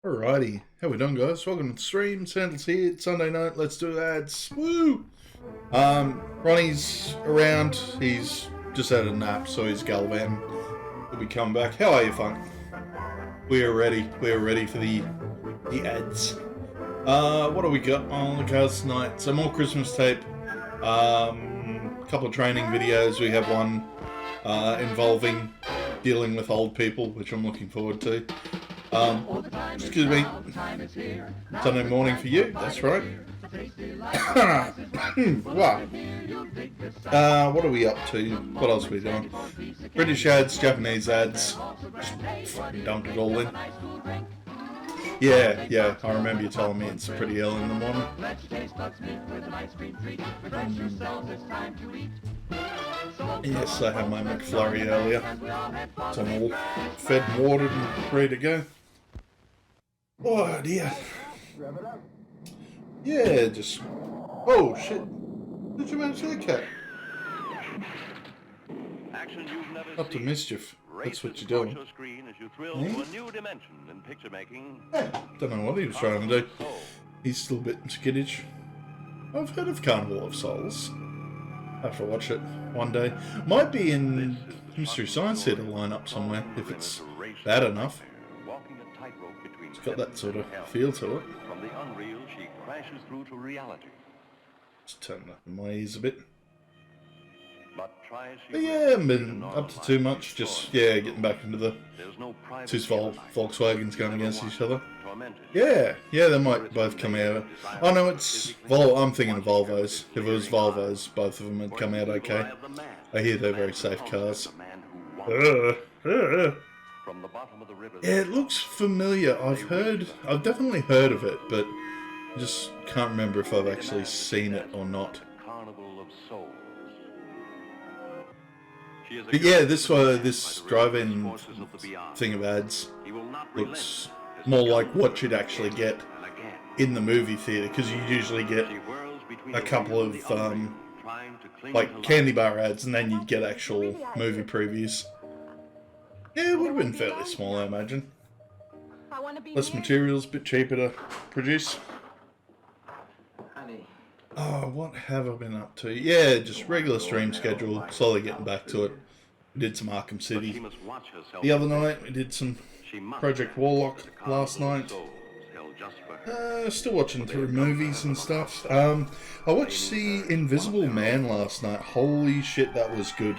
Alrighty, how we doing, guys? Welcome to the stream. Sandals here. It's Sunday night. Let's do ads. Woo! Ronnie's around. He's just had a nap, so he's gallivanting. He'll be coming back. How are you, fun? We are ready. We are ready for the ads. What do we got on the cards tonight? Some more Christmas tape. A couple of training videos. We have one involving dealing with old people, which I'm looking forward to. Excuse me, Sunday morning for you, that's right. Wow. What are we up to? What else are we doing? British ads, Japanese ads. Just fucking dumped it all in. Yeah, I remember you telling me it's pretty early in the morning. Yes, I had my McFlurry earlier. So I'm all fed and watered and ready to go. Oh dear. Yeah, just... Oh shit. Did you manage that cat? Up to mischief. That's what you're doing. Yeah, don't know what he was trying to do. He's still a bit skittish. I've heard of Carnival of Souls. I have to watch it one day. Might be in Mystery Science Theatre lineup somewhere, if it's bad enough. It's got that sort of feel to it. From the unreal, she crashes through to reality. Just turn up my ears a bit. But yeah, I haven't been up to too much. Just, getting back into the two Volkswagens going against each other. Yeah, they might both come out. Oh no, it's I'm thinking of Volvos. If it was Volvos, both of them would come out okay. I hear they're very safe cars. Yeah, it looks familiar. I've definitely heard of it, but I just can't remember if I've actually seen it or not. But yeah, this drive-in thing of ads looks more like what you'd actually get in the movie theatre, because you usually get a couple of like candy bar ads, and then you'd get actual movie previews. Yeah, it would have been fairly small, I imagine. Less materials, a bit cheaper to produce. Oh, what have I been up to? Yeah, just regular stream schedule, slowly getting back to it. We did some Arkham City the other night, we did some Project Warlock last night. Still watching through movies and stuff. I watched The Invisible Man last night. Holy shit, that was good.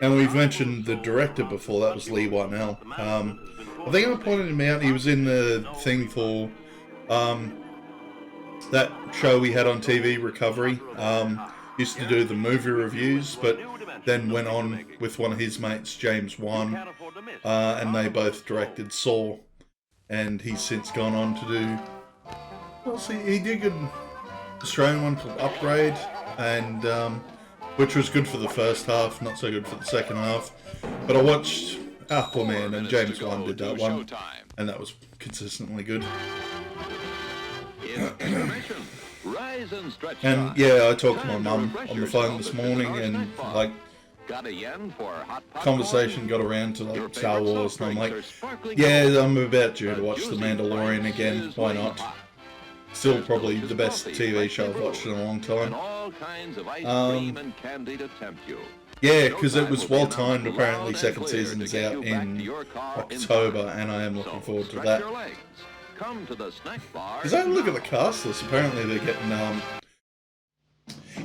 And we've mentioned the director before, that was Lee Wynell. I think I pointed him out, he was in the thing for that show we had on TV, Recovery. Used to do the movie reviews, but then went on with one of his mates, James Wan, and they both directed Saw. And he's since gone on to do... Well, see, he did an Australian one called Upgrade, and which was good for the first half, not so good for the second half. But I watched Aquaman, and James Wan did that one, and that was consistently good. And yeah, I talked to my mum on the phone this morning, and like, conversation got around to like Star Wars, and I'm like, yeah, I'm about due to watch The Mandalorian again, why not? Still probably the best TV show I've watched in a long time. Yeah, because it was well timed. Apparently second season's out in October, and I am looking forward to that. Because I look at the cast list, apparently they're getting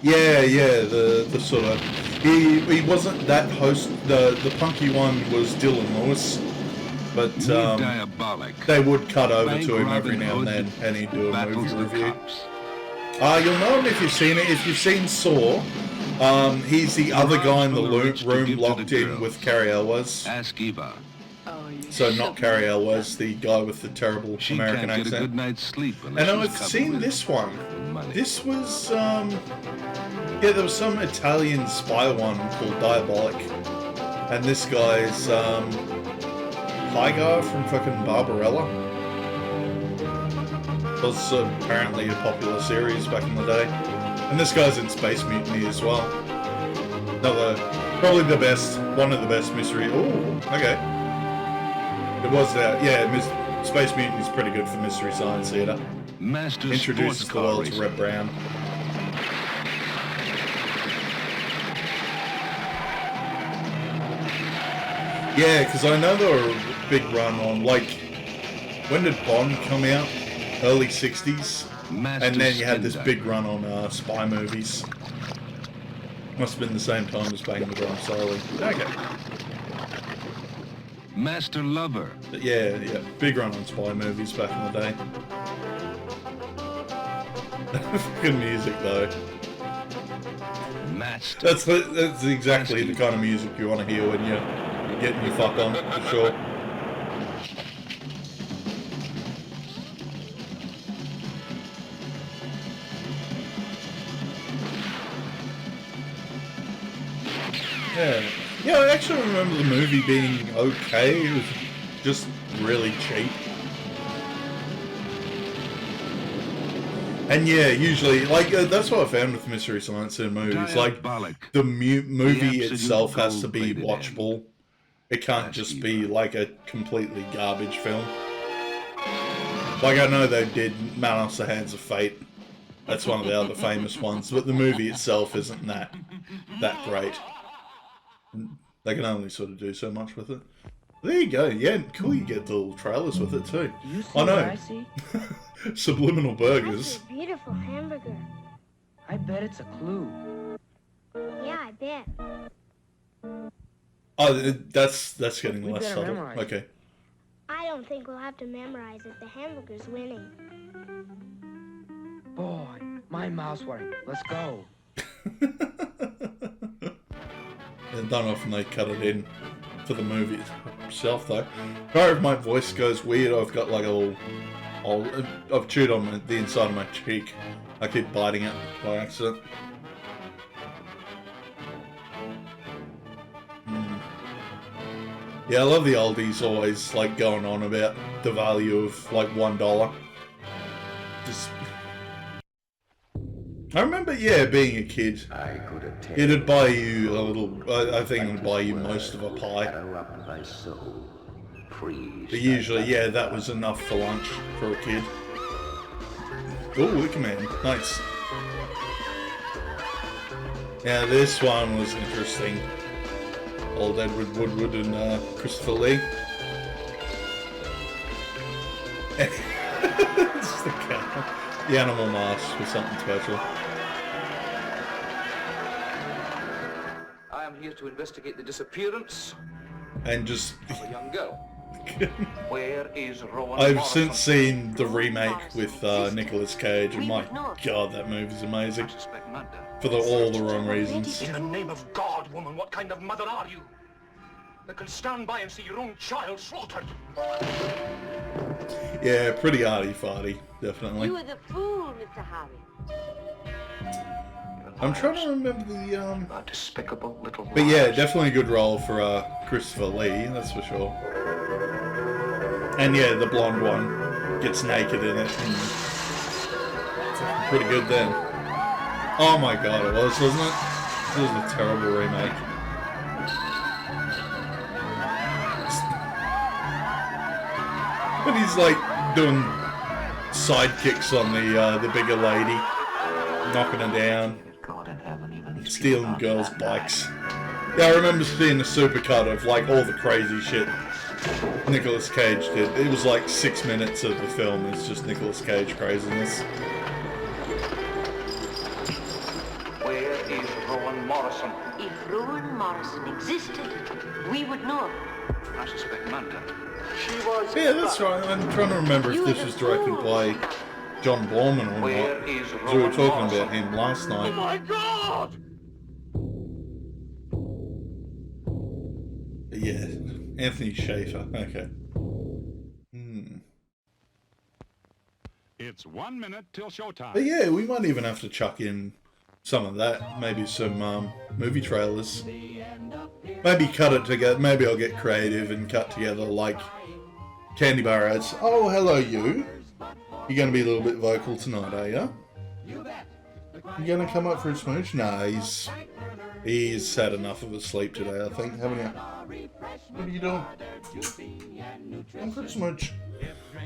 the sort of, he wasn't that host, the punky one was Dylan Lewis, but they would cut over to him every now and then, and he'd do a movie review. You'll know him if you've seen it. If you've seen Saw, he's the other guy in the room locked in with Carrie Elwes. Ask Eva. So not Carrie Elwes, the guy with the terrible American accent. A good night's sleep and I've seen this one. This was, there was some Italian spy one called Diabolic. And this guy's, Hygar from fucking Barbarella. It was apparently a popular series back in the day. And this guy's in Space Mutiny as well. Probably one of the best mystery. Oh, okay. It was Space Mutiny is pretty good for Mystery Science Theater. Introduces the world to Red Brown. Yeah, because I know they were a big run on, like, when did Bond come out? Early 60s? And then you had this big run on spy movies. Must have been the same time as Bang the Drum Slowly. Okay. Master Lover. But yeah, big run on spy movies back in the day. Good music though. Master. That's exactly the kind of music you want to hear when you're getting your fuck on, for sure. Yeah, I actually remember the movie being okay. It was just really cheap. And yeah, usually, like, that's what I found with Mystery Science Theater movies. Like, the movie itself has to be watchable. It can't just be, like, a completely garbage film. Like, I know they did Man Off the Hands of Fate. That's one of the other famous ones. But the movie itself isn't that great. They can only sort of do so much with it. There you go. Yeah, cool. You get the little trailers with it too. You see I know. what I see? Subliminal burgers. That's a beautiful hamburger. I bet it's a clue. Yeah, I bet. Oh, that's getting We less better subtle. memorize Okay. I don't think we'll have to memorize it. The hamburger's winning. Boy, my mouth's watering. Let's go. I don't know if they cut it in for the movie itself though. Sorry if my voice goes weird. I've got like a little... I've chewed on the inside of my cheek. I keep biting it by accident. Yeah, I love the oldies always like going on about the value of like $1. Just... I remember, being a kid, it'd buy you a little, I think it would buy you most of a pie. But usually, that was enough for lunch for a kid. Oh, look, man, nice. Now this one was interesting. Old Edward Woodward and Christopher Lee. It's the animal mask was something special. I am here to investigate the disappearance And just... of a young girl. Where is Rowan I've Morrison? since seen the remake with Nicolas Cage, and my god, that movie's amazing. I suspect murder. For all the wrong reasons. In the name of God, woman, what kind of mother are you? That can stand by and see your own child slaughtered. Yeah, pretty arty-farty, definitely. You are the fool, Mr. Harry. I'm trying to remember the, A despicable little But yeah, liars. definitely a good role for Christopher Lee, that's for sure. And yeah, the blonde one gets naked in it. And it's pretty good then. Oh my god, it was, wasn't it? It was a terrible remake. But he's like doing sidekicks on the bigger lady, knocking her down, God in heaven, even these stealing people girls' aren't that bikes. Yeah, I remember seeing the supercut of like all the crazy shit Nicolas Cage did. It was like 6 minutes of the film. It's just Nicolas Cage craziness. Where is Rowan Morrison? If Rowan Morrison existed, we would know. I suspect murder. Yeah, that's right. I'm trying to remember if this was directed by John Borman or Where not. is 'Cause we were Rowan talking Morrison? about him last night. My God! Yeah, Anthony Schaefer. Okay. It's 1 minute till showtime. But yeah, we might even have to chuck in some of that. Maybe some movie trailers. Maybe cut it together. Maybe I'll get creative and cut together like candy bar ads. Oh, hello you. You're going to be a little bit vocal tonight, are you? You going to come up for a smooch? Nah, he's He's had enough of a sleep today, I think, haven't you? What are you doing? I'm good smudge.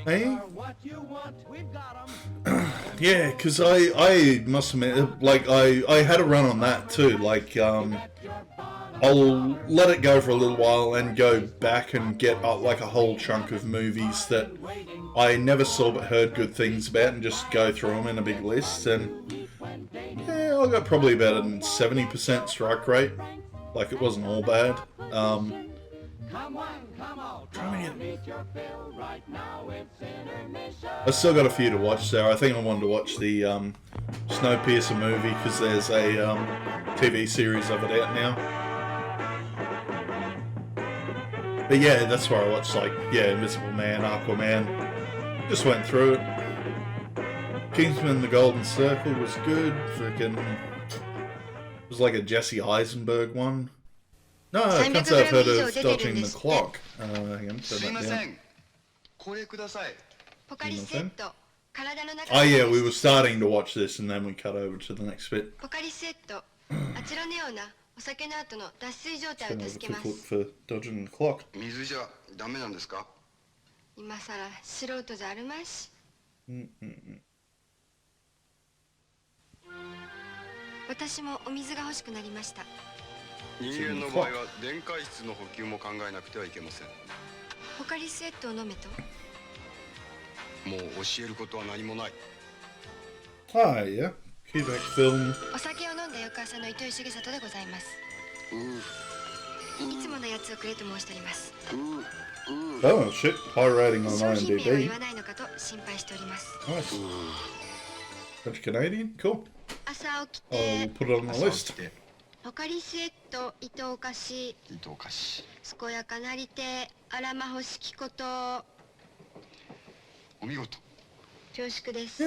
Hey? Yeah, because I must admit, like, I had a run on that too. Like, I'll let it go for a little while and go back and get like a whole chunk of movies that I never saw but heard good things about and just go through them in a big list. And yeah, I got probably about a 70% strike rate. Like, it wasn't all bad. I still got a few to watch there. I think I wanted to watch the Snowpiercer movie because there's a TV series of it out now. But yeah, that's where I watched, like, yeah, Invisible Man, Aquaman. Just went through it. Kingsman: The Golden Circle was good. Freaking, it was like a Jesse Eisenberg one. No, I can't say I've heard of Dodging the Clock. Hang on, turn that down. Oh yeah, we were starting to watch this and then we cut over to the next bit. Just gonna have a quick look for Dodging the Clock. Ah, yeah. Quebec film. Oh shit, high rating on IMDb. Nice. French Canadian, cool. I'll put it on the list. Yeah,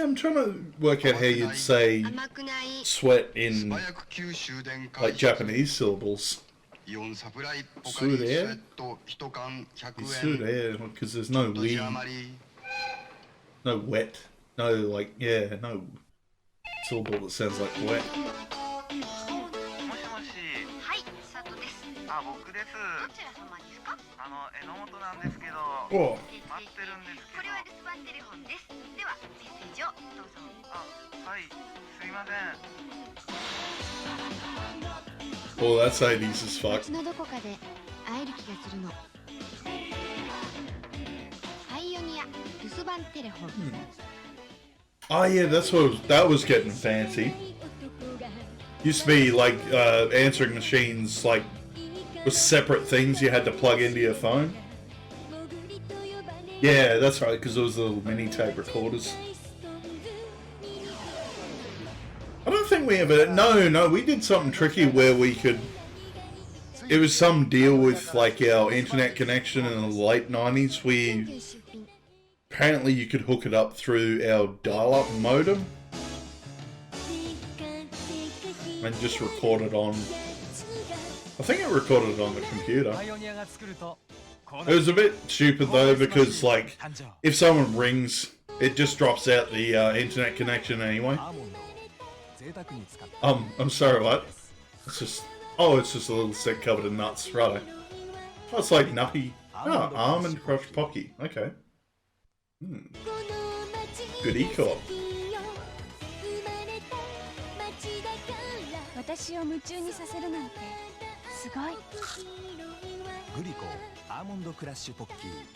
I'm trying to work out how you'd say sweat in like Japanese syllables. Surere? Surere, because there's no we, no wet, no like, yeah, no syllable that sounds like wet. Oh. Oh, that's 80s as fuck. Oh yeah, that was getting fancy. Used to be like answering machines like with separate things you had to plug into your phone. Yeah, that's right, because those little mini tape recorders. I don't think we ever... No, we did something tricky where we could... It was some deal with, like, our internet connection in the late 90s. Apparently you could hook it up through our dial-up modem. And just record it on... I think it recorded it on the computer. It was a bit stupid, though, because, like, if someone rings, it just drops out the internet connection anyway. I'm sorry, what? It's just... Oh, it's just a little stick covered in nuts, right? Oh, it's like nutty. Oh, almond crushed Pocky. Okay. Good e-corp.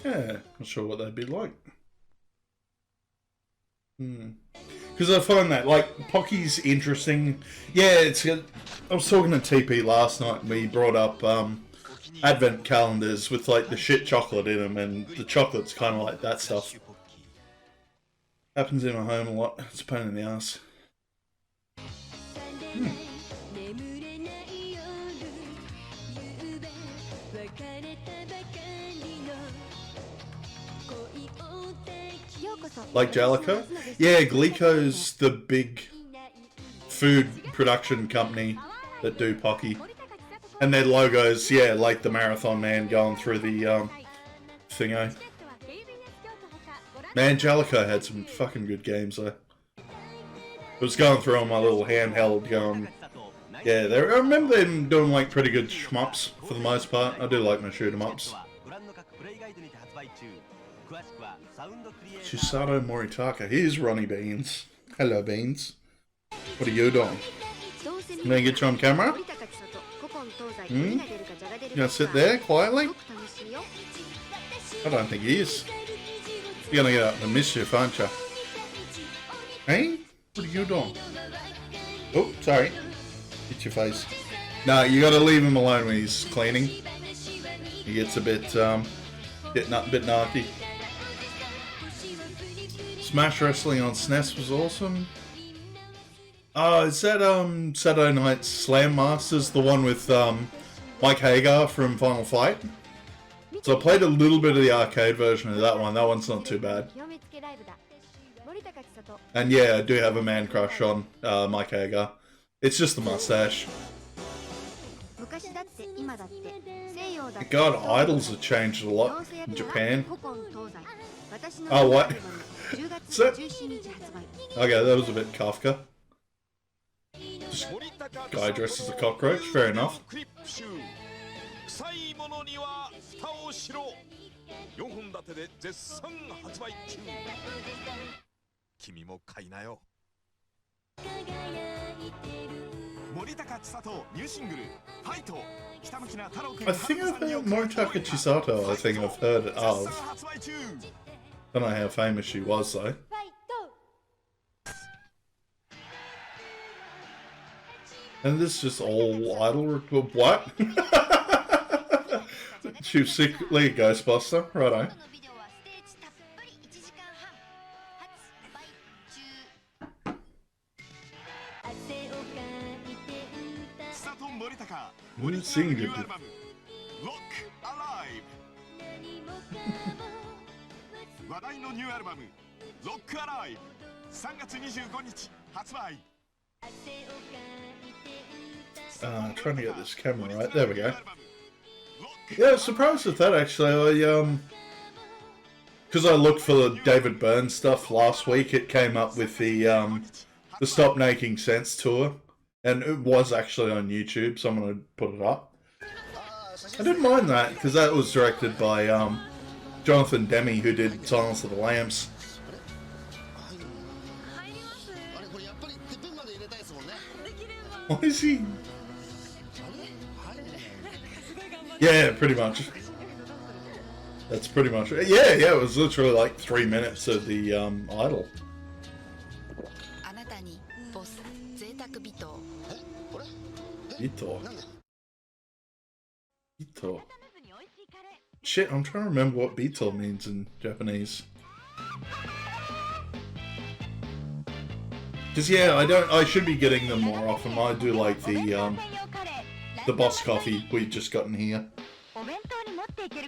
Yeah, not sure what that'd be like. Because I find that, like, Pocky's interesting. Yeah, it's... I was talking to TP last night and we brought up advent calendars with, like, the shit chocolate in them, and the chocolate's kind of like that stuff. Happens in my home a lot. It's a pain in the ass. Like Jellicoe? Yeah, Glico's the big food production company that do Pocky. And their logos, yeah, like the Marathon Man going through the thingo. Man, Jellicoe had some fucking good games though. I was going through on my little handheld going, Yeah, I remember them doing like pretty good shmups for the most part. I do like my shoot 'em ups. Chisato Moritaka. Here's Ronnie Beans. Hello, Beans. What are you doing? Can I get you on camera? You gonna sit there quietly? I don't think he is. You're gonna get up to mischief, aren't you? Hey? What are you doing? Oh, sorry. Hit your face. No, you gotta leave him alone when he's cleaning. He gets a bit, bit narky. Smash Wrestling on SNES was awesome. Oh, is that, Saturday Night Slam Masters, the one with, Mike Hagar from Final Fight? So I played a little bit of the arcade version of that one. That one's not too bad. And yeah, I do have a man crush on Mike Hagar. It's just the mustache. God, idols have changed a lot in Japan. Oh, what? Okay, that was a bit Kafka. Just guy dressed as a cockroach, fair enough. I think I've heard Moritaka Chisato, I think I've heard of. Don't know how famous she was though. And this is just all idol. What? She was secretly a Ghostbuster, righto. What singing you did? Trying to get this camera right. There we go. Yeah, I was surprised with that actually. Because I looked for the David Byrne stuff last week, it came up with the Stop Making Sense tour, and it was actually on YouTube. Someone had put it up. I didn't mind that because that was directed by Jonathan Demme, who did Silence of the Lambs. Why is he? Yeah, pretty much. That's pretty much it. Yeah, it was literally like 3 minutes of the idol. Ito. Ito. Shit, I'm trying to remember what Bito means in Japanese. Cause yeah, I should be getting them more often. I do like the Boss Coffee we just got in here.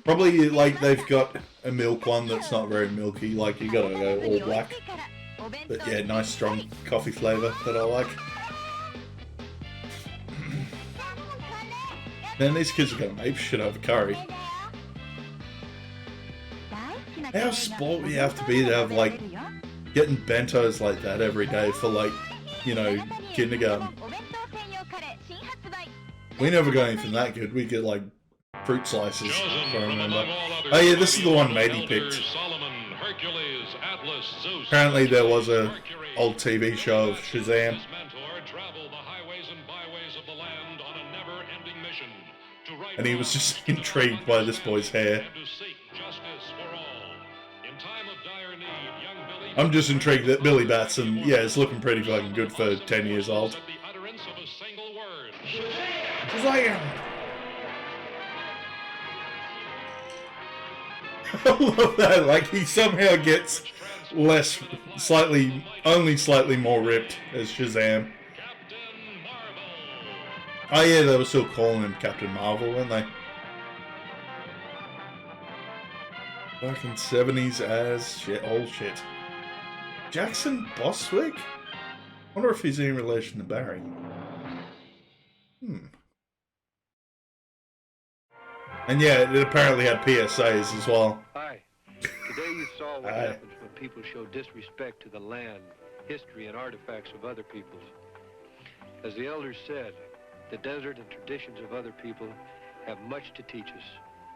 Probably like they've got a milk one that's not very milky, like you gotta go all black. But yeah, nice strong coffee flavour that I like. Man, these kids are going ape shit over curry. How spoiled you have to be to have like getting bentos like that every day for like, you know, kindergarten. We never got anything that good. We get like fruit slices, if I remember. Oh yeah, this is the one Matey picked. Apparently there was a old TV show of Shazam. And he was just intrigued by this boy's hair. I'm just intrigued that Billy Batson, yeah, is looking pretty fucking good for 10 years old. Shazam! I love that, like he somehow gets only slightly more ripped as Shazam. Oh yeah, they were still calling him Captain Marvel, weren't they? Fucking 70s as shit, old shit. Jackson Bostwick? Wonder if he's in relation to Barry. And yeah, it apparently had PSAs as well. Hi. Today you saw what happens when people show disrespect to the land, history, and artifacts of other peoples. As the elders said, The desert and traditions of other people have much to teach us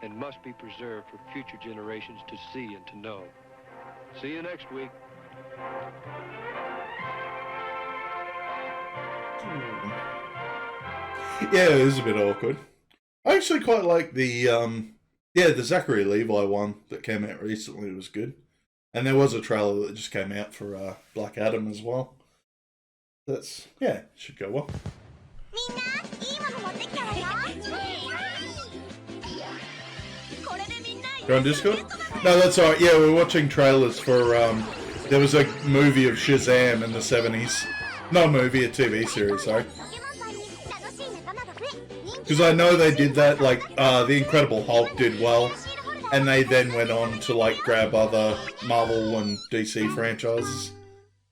and must be preserved for future generations to see and to know. See you next week. Yeah, it is a bit awkward. I actually quite like the the Zachary Levi one that came out recently was good. And there was a trailer that just came out for Black Adam as well. That's, yeah, should go well. You're on Discord? No, that's alright. Yeah, we're watching trailers for, there was a movie of Shazam in the 70s. Not a movie, a TV series, sorry. Because I know they did that, like, The Incredible Hulk did well. And they then went on to, like, grab other Marvel and DC franchises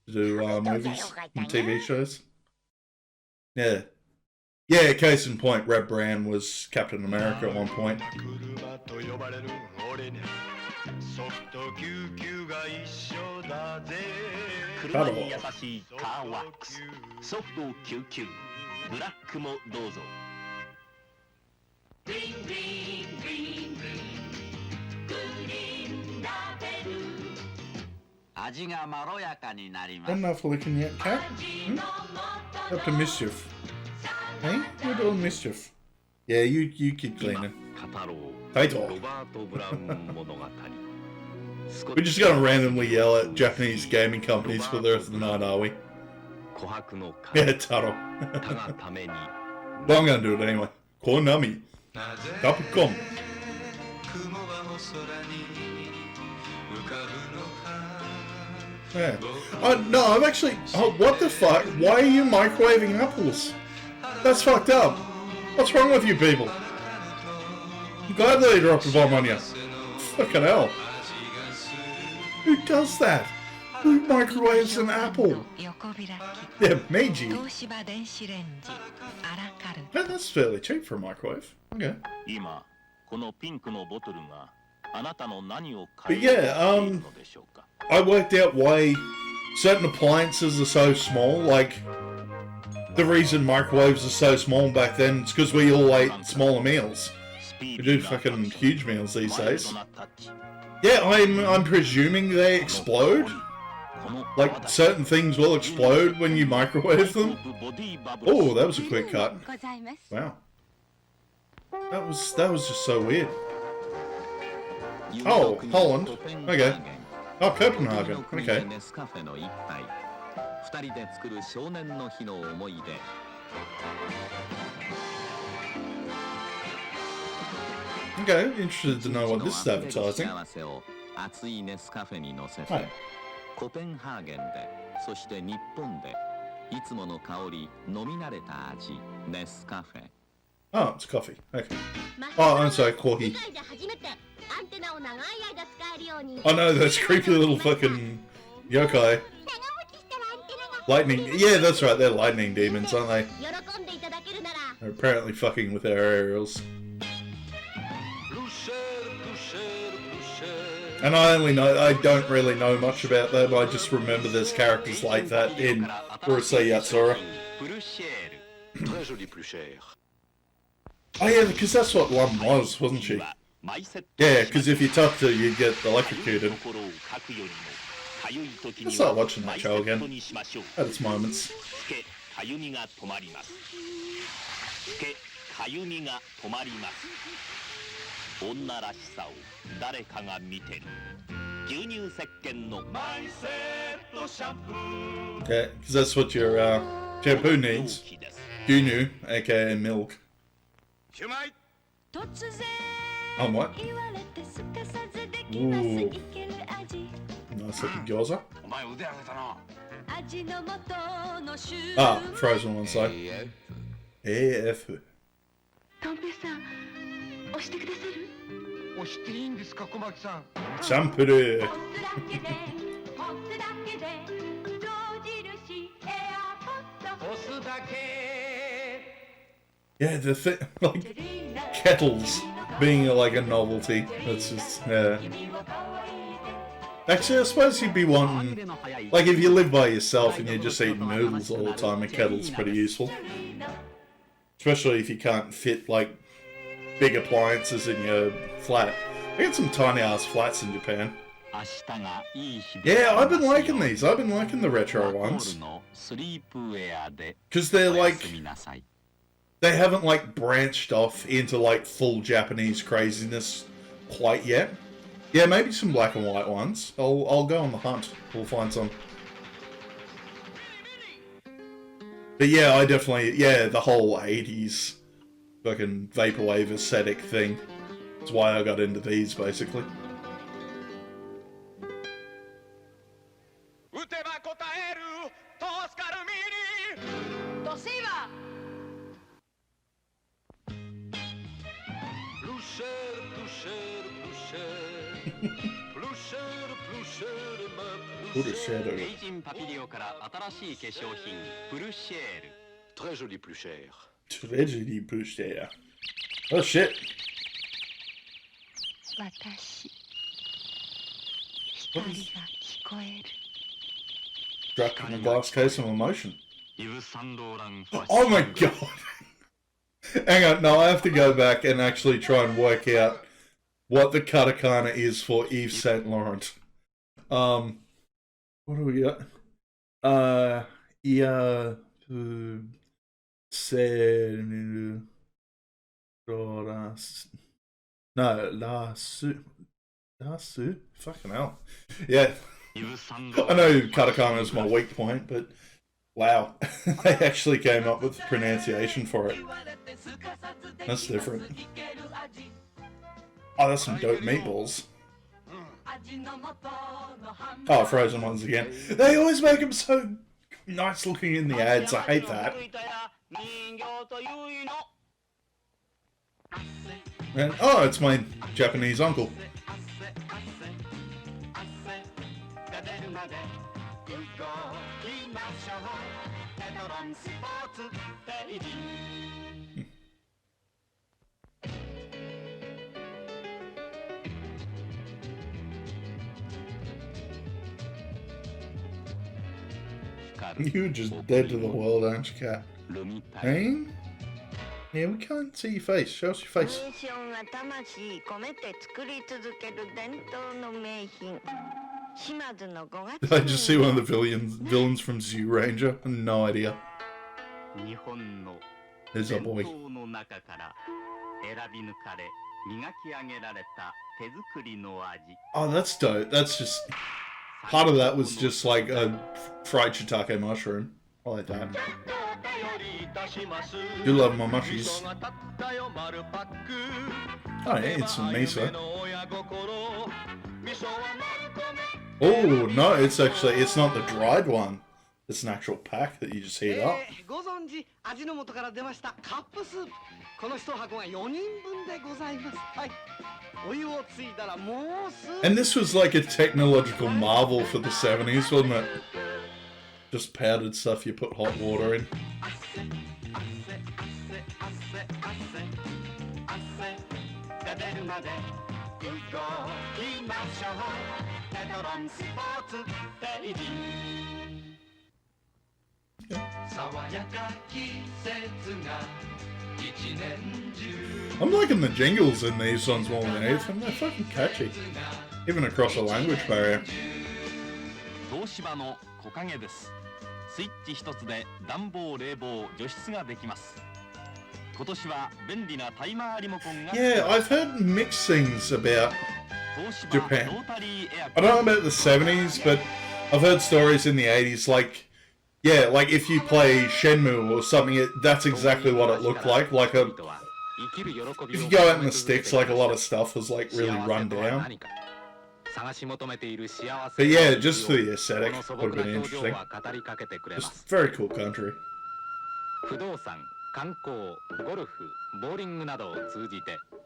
to do movies and TV shows. Yeah. Yeah, case in point, Red Brown was Captain America at one point. Enough looking yet, cat? Up to mischief. Hey? You're doing mischief. Yeah, you keep cleaning. Title. We're just gonna randomly yell at Japanese gaming companies for the rest of the night, are we? Yeah, Taro. Well, I'm gonna do it anyway. Konami. Capcom. Yeah. No, I'm actually... Oh, what the fuck? Why are you microwaving apples? That's fucked up. What's wrong with you people? I'm glad they dropped a bomb on you. Fucking hell. Who does that? Who microwaves an apple? Yeah, Meiji. Yeah, that's fairly cheap for a microwave. Okay. But yeah, I worked out why certain appliances are so small. Like, the reason microwaves are so small back then is because we all ate smaller meals. We do fucking huge meals these days. Yeah, I'm presuming they explode. Like, certain things will explode when you microwave them. Oh, that was a quick cut. Wow. That was just so weird. Oh, Holland. Okay. Oh, Copenhagen. Okay. Okay, interested to know what this is advertising. Hi. Oh, it's coffee. Okay. Oh, I'm sorry, coffee. Oh no, those creepy little fucking yokai. Lightning. Yeah, that's right, they're lightning demons, aren't they? They're apparently fucking with our aerials. And I don't really know much about them, I just remember there's characters like that in Urusei Yatsura. Oh yeah, because that's what one was, wasn't she? Yeah, because if you touched her, you'd get electrocuted. Let's start watching that show again. At its moments. Yeah, because that's what your shampoo needs. Gyunu, aka milk. On what? Ooh. Nice looking gyoza. Ah, frozen one side. AF. Shampoo. Yeah, the thing, like, kettles being like a novelty. That's just, yeah. Actually, I suppose you'd be wanting, like, if you live by yourself and you're just eating noodles all the time, a kettle's pretty useful. especially if you can't fit like big appliances in your flat. I get some tiny ass flats in Japan. Yeah, I've been liking these. I've been liking the retro ones. Because they're like, they haven't like branched off into like full Japanese craziness quite yet. Yeah, maybe some black and white ones. I'll go on the hunt. We'll find some. But yeah, I definitely, yeah, the whole 80s fucking vaporwave aesthetic thing. That's why I got into these, basically. Très joli plus cher. Très joli plus cher. Oh shit. Struck in a glass case of emotion. Oh my god. Hang on, no, I have to go back and actually try and work out what the katakana is for Yves Saint Laurent. What do we got? Fucking hell. Yeah. I know katakana is my weak point, but wow. They actually came up with the pronunciation for it. That's different. Oh, that's some dope meatballs. Oh, frozen ones again. They always make them so nice looking in the ads. I hate that. And, oh, it's my Japanese uncle. You're just dead to the world, aren't you, cat? Hey? Yeah, we can't see your face. Show us your face. Did I just see one of the villains from Zoo Ranger? No idea. There's our boy. Oh, that's dope. That's just... Part of that was just like a fried shiitake mushroom. I like that. Do love my mushies. Oh yeah, it's some miso. Oh no, it's actually, it's not the dried one. It's an actual pack that you just heat up. And this was like a technological marvel for the 70s, wasn't it? Just powdered stuff you put hot water in. I'm liking the jingles in these ones more than anything. They're fucking catchy. Even across a language barrier. Yeah, I've heard mixed things about Japan. I don't know about the 70s, but I've heard stories in the 80s, like, yeah, like if you play Shenmue or something, that's exactly what it looked like. Like a, if you go out in the sticks, like a lot of stuff was like really run down. But yeah, just for the aesthetic, would have been interesting. Just very cool country.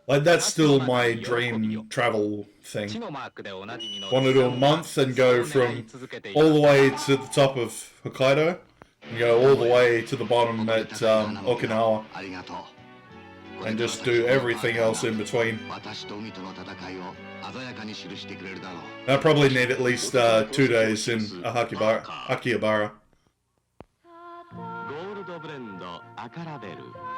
Like, that's still my dream travel thing. Want to do a month and go from all the way to the top of Hokkaido and go all the way to the bottom at Okinawa and just do everything else in between. I probably need at least 2 days in Akihabara.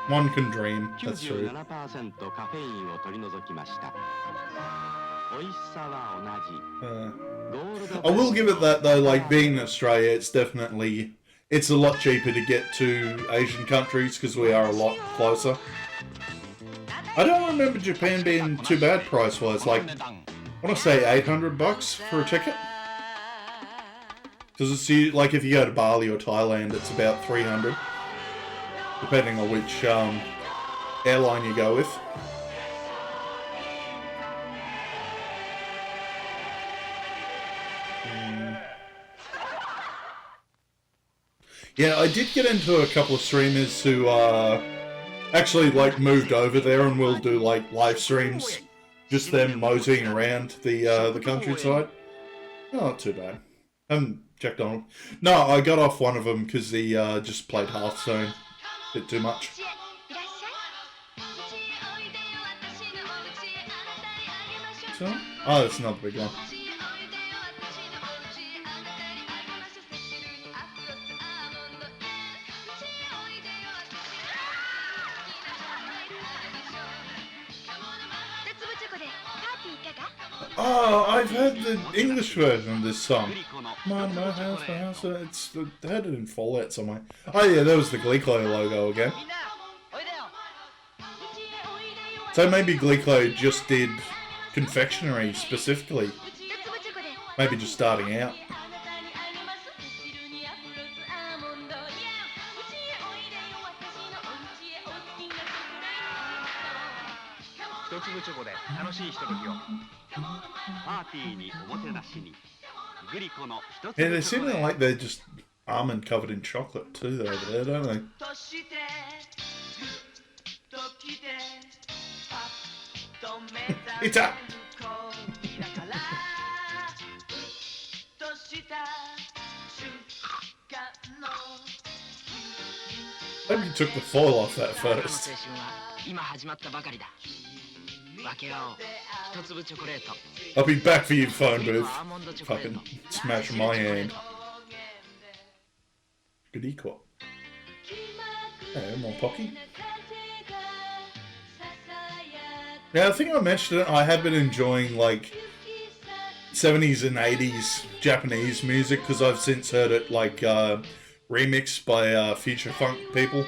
One can dream. That's true. 97%カフェインを取り除きました。美味しさは同じ。 I will give it that though, like being in Australia, it's a lot cheaper to get to Asian countries because we are a lot closer. I don't remember Japan being too bad price-wise. Like, I want to say $800 for a ticket. Because it's like if you go to Bali or Thailand, it's about 300, depending on which airline you go with. Yeah, I did get into a couple of streamers who actually like moved over there and will do like live streams, just them moseying around the countryside. Oh, not too bad. Haven't checked on him. No, I got off one of them because he just played Hearthstone a bit too much. So, oh, that's another big one. Oh, I've heard the English version of this song. My house, I heard it in Fallout somewhere. Oh yeah, that was the Gleeklo logo again. So maybe Gleeklo just did confectionery specifically. Maybe just starting out. Yeah, they seem like they're just almond covered in chocolate too over there, don't they? It's up! I hope you took the foil off that first. I'll be back for you, phone booth. Fucking smash my hand. Good equal. Hey, more Pocky. Yeah, I think I mentioned it. I have been enjoying like 70s and 80s Japanese music because I've since heard it like remixed by future funk people.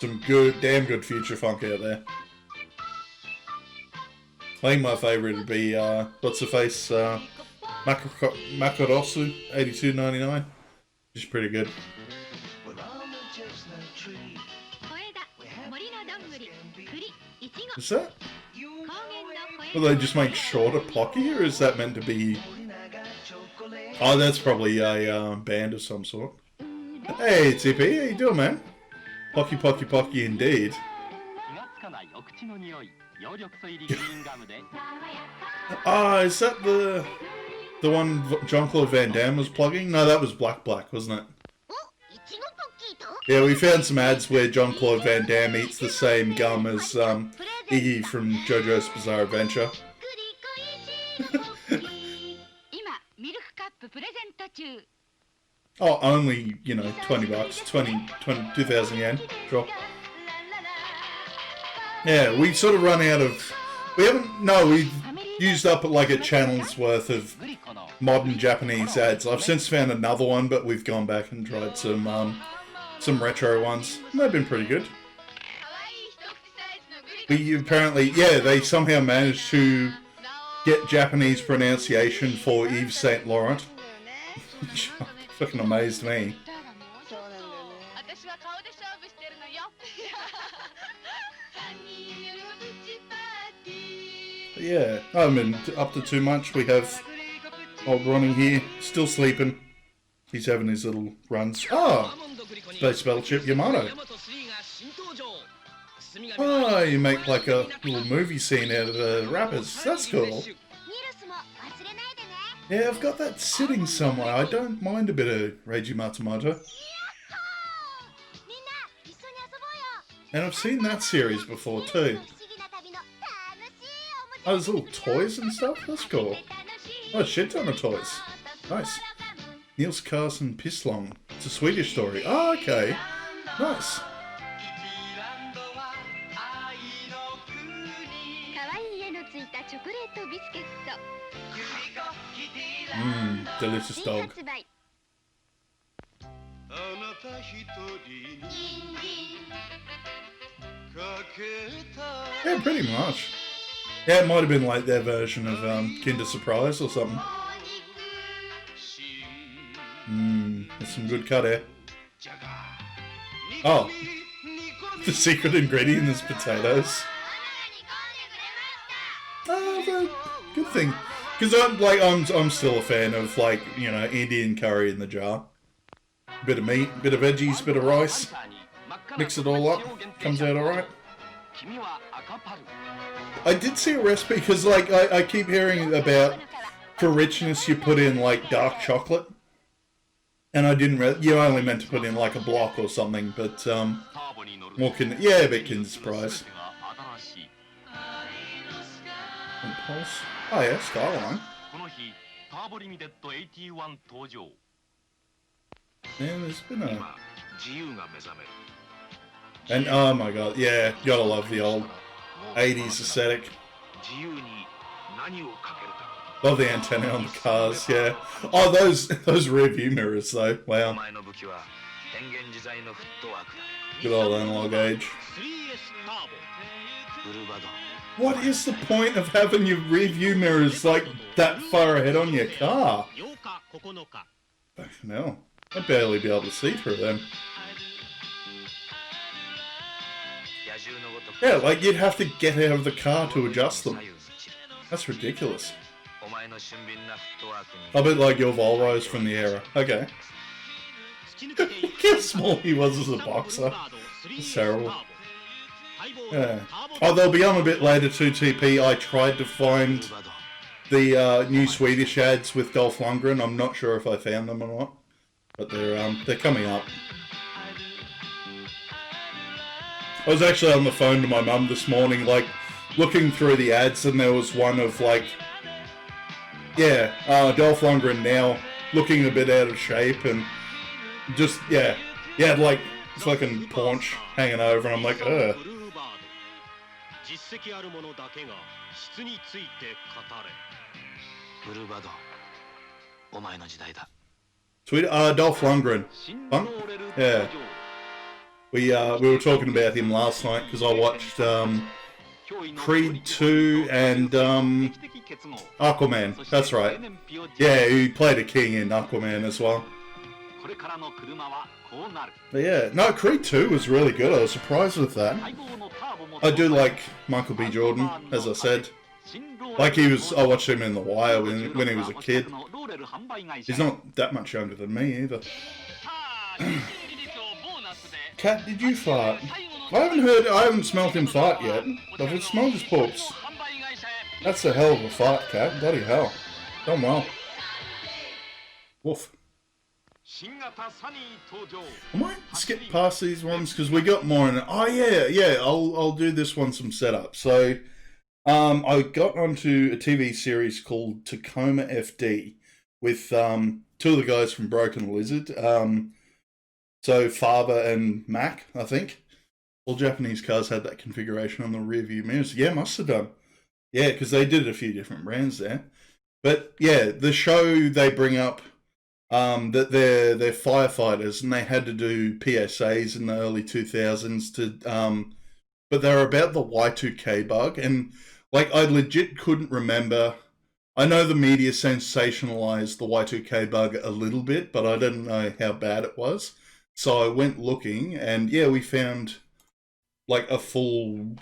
Some good, damn good future funk out there. I think my favourite would be, what's the face, Makarosu, 82.99, which is pretty good. Is that? Will they just make shorter Pocky, or is that meant to be... Oh, that's probably a band of some sort. Hey, TP, how you doing, man? Pocky, Pocky, Pocky indeed. Ah, is that the one Jean-Claude Van Damme was plugging? No, that was Black, wasn't it? Yeah, we found some ads where Jean-Claude Van Damme eats the same gum as Iggy from JoJo's Bizarre Adventure. Oh, only, you know, $20, 2,000 yen. Sure. Yeah, we sort of run out of... we've used up like a channel's worth of modern Japanese ads. I've since found another one, but we've gone back and tried some retro ones. And they've been pretty good. We apparently, yeah, they somehow managed to get Japanese pronunciation for Yves Saint Laurent. Which fucking amazed me. Yeah, I haven't been up to too much. We have old Ronnie here, still sleeping. He's having his little runs. Oh! Space Battleship Yamato. Oh, you make like a little movie scene out of the rappers. That's cool. Yeah, I've got that sitting somewhere. I don't mind a bit of Reiji Matsumoto. And I've seen that series before too. Oh, there's little toys and stuff? That's cool. Oh, a shit ton of toys. Nice. Niels Carlsen Pislong. It's a Swedish story. Oh, okay. Nice. Delicious dog. Yeah, pretty much. Yeah, it might have been like their version of Kinder Surprise or something. There's some good cut here. Oh, the secret ingredient is potatoes. Oh, good thing, because I'm still a fan of, like, you know, Indian curry in the jar. Bit of meat, bit of veggies, bit of rice. Mix it all up, comes out alright. I did see a recipe because, like, I keep hearing about, for richness, you put in, like, dark chocolate. And I didn't you only meant to put in, like, a block or something, but, more yeah, a bit Kinder Surprise. Impulse. Oh yeah, Skyline. Man, there's been a... And, oh my god, yeah, gotta love the old 80s aesthetic. Love the antenna on the cars, yeah. Oh, those rear view mirrors though, wow. Good old analog age. What is the point of having your rear view mirrors like that far ahead on your car? No, I'd barely be able to see through them. Yeah, like you'd have to get out of the car to adjust them. That's ridiculous. A bit like your Volvos from the era. Okay. Look how small he was as a boxer. It's terrible. Yeah. Oh, they'll be on a bit later too, TP. I tried to find the new Swedish ads with Dolph Lundgren. I'm not sure if I found them or not, but they're coming up. I was actually on the phone to my mum this morning, like, looking through the ads, and there was one of, like, yeah, Dolph Lundgren now looking a bit out of shape, and just, yeah, he had, like, fucking paunch hanging over, and I'm like, ugh. Sweet, Dolph Lundgren. Fun? Yeah. We were talking about him last night because I watched Creed 2 and Aquaman. That's right. Yeah, he played a king in Aquaman as well. But yeah, no, Creed 2 was really good. I was surprised with that. I do like Michael B. Jordan, as I said. Like I watched him in The Wire when he was a kid. He's not that much younger than me either. Cat, did you fart? I haven't smelt him fart yet. I've smelled his poops. That's a hell of a fart, Cat. Bloody hell. Done well. Woof. I might skip past these ones because we got more in it. Oh yeah, I'll do this one some setup. So, I got onto a TV series called Tacoma FD with two of the guys from Broken Lizard. So Faber and Mac, I think. All Japanese cars had that configuration on the rear view mirrors. Yeah, must have done. Yeah, because they did a few different brands there. But yeah, the show they bring up that they're firefighters and they had to do PSAs in the early 2000s to but they were about the Y2K bug, and like I legit couldn't remember. I know the media sensationalized the Y2K bug a little bit, but I didn't know how bad it was. So I went looking, and yeah, we found like a full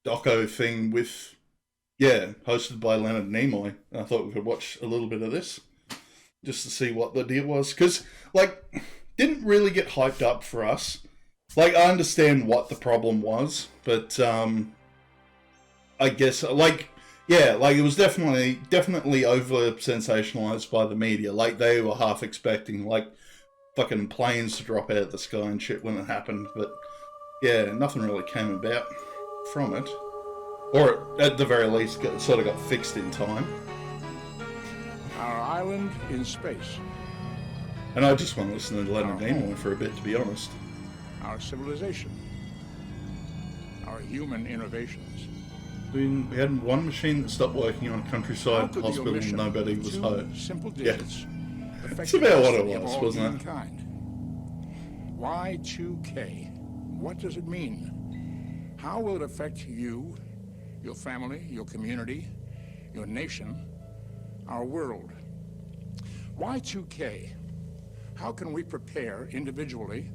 doco thing with, yeah, hosted by Leonard Nimoy. I thought we could watch a little bit of this just to see what the deal was, because like didn't really get hyped up for us. Like I understand what the problem was, but I guess like yeah, like it was definitely over sensationalized by the media. Like they were half expecting like fucking planes to drop out of the sky and shit when it happened, but yeah, nothing really came about from it, or at the very least sort of got fixed in time. Our island in space. And I just want to listen to Leonard Nimoy for a bit, to be honest. Our civilization. Our human innovations. We had one machine that stopped working on a countryside hospital and nobody was hurt. Yeah. That's about what it was, wasn't it? Y2K. What does it mean? How will it affect you, your family, your community, your nation, our world? Y2K. How can we prepare individually?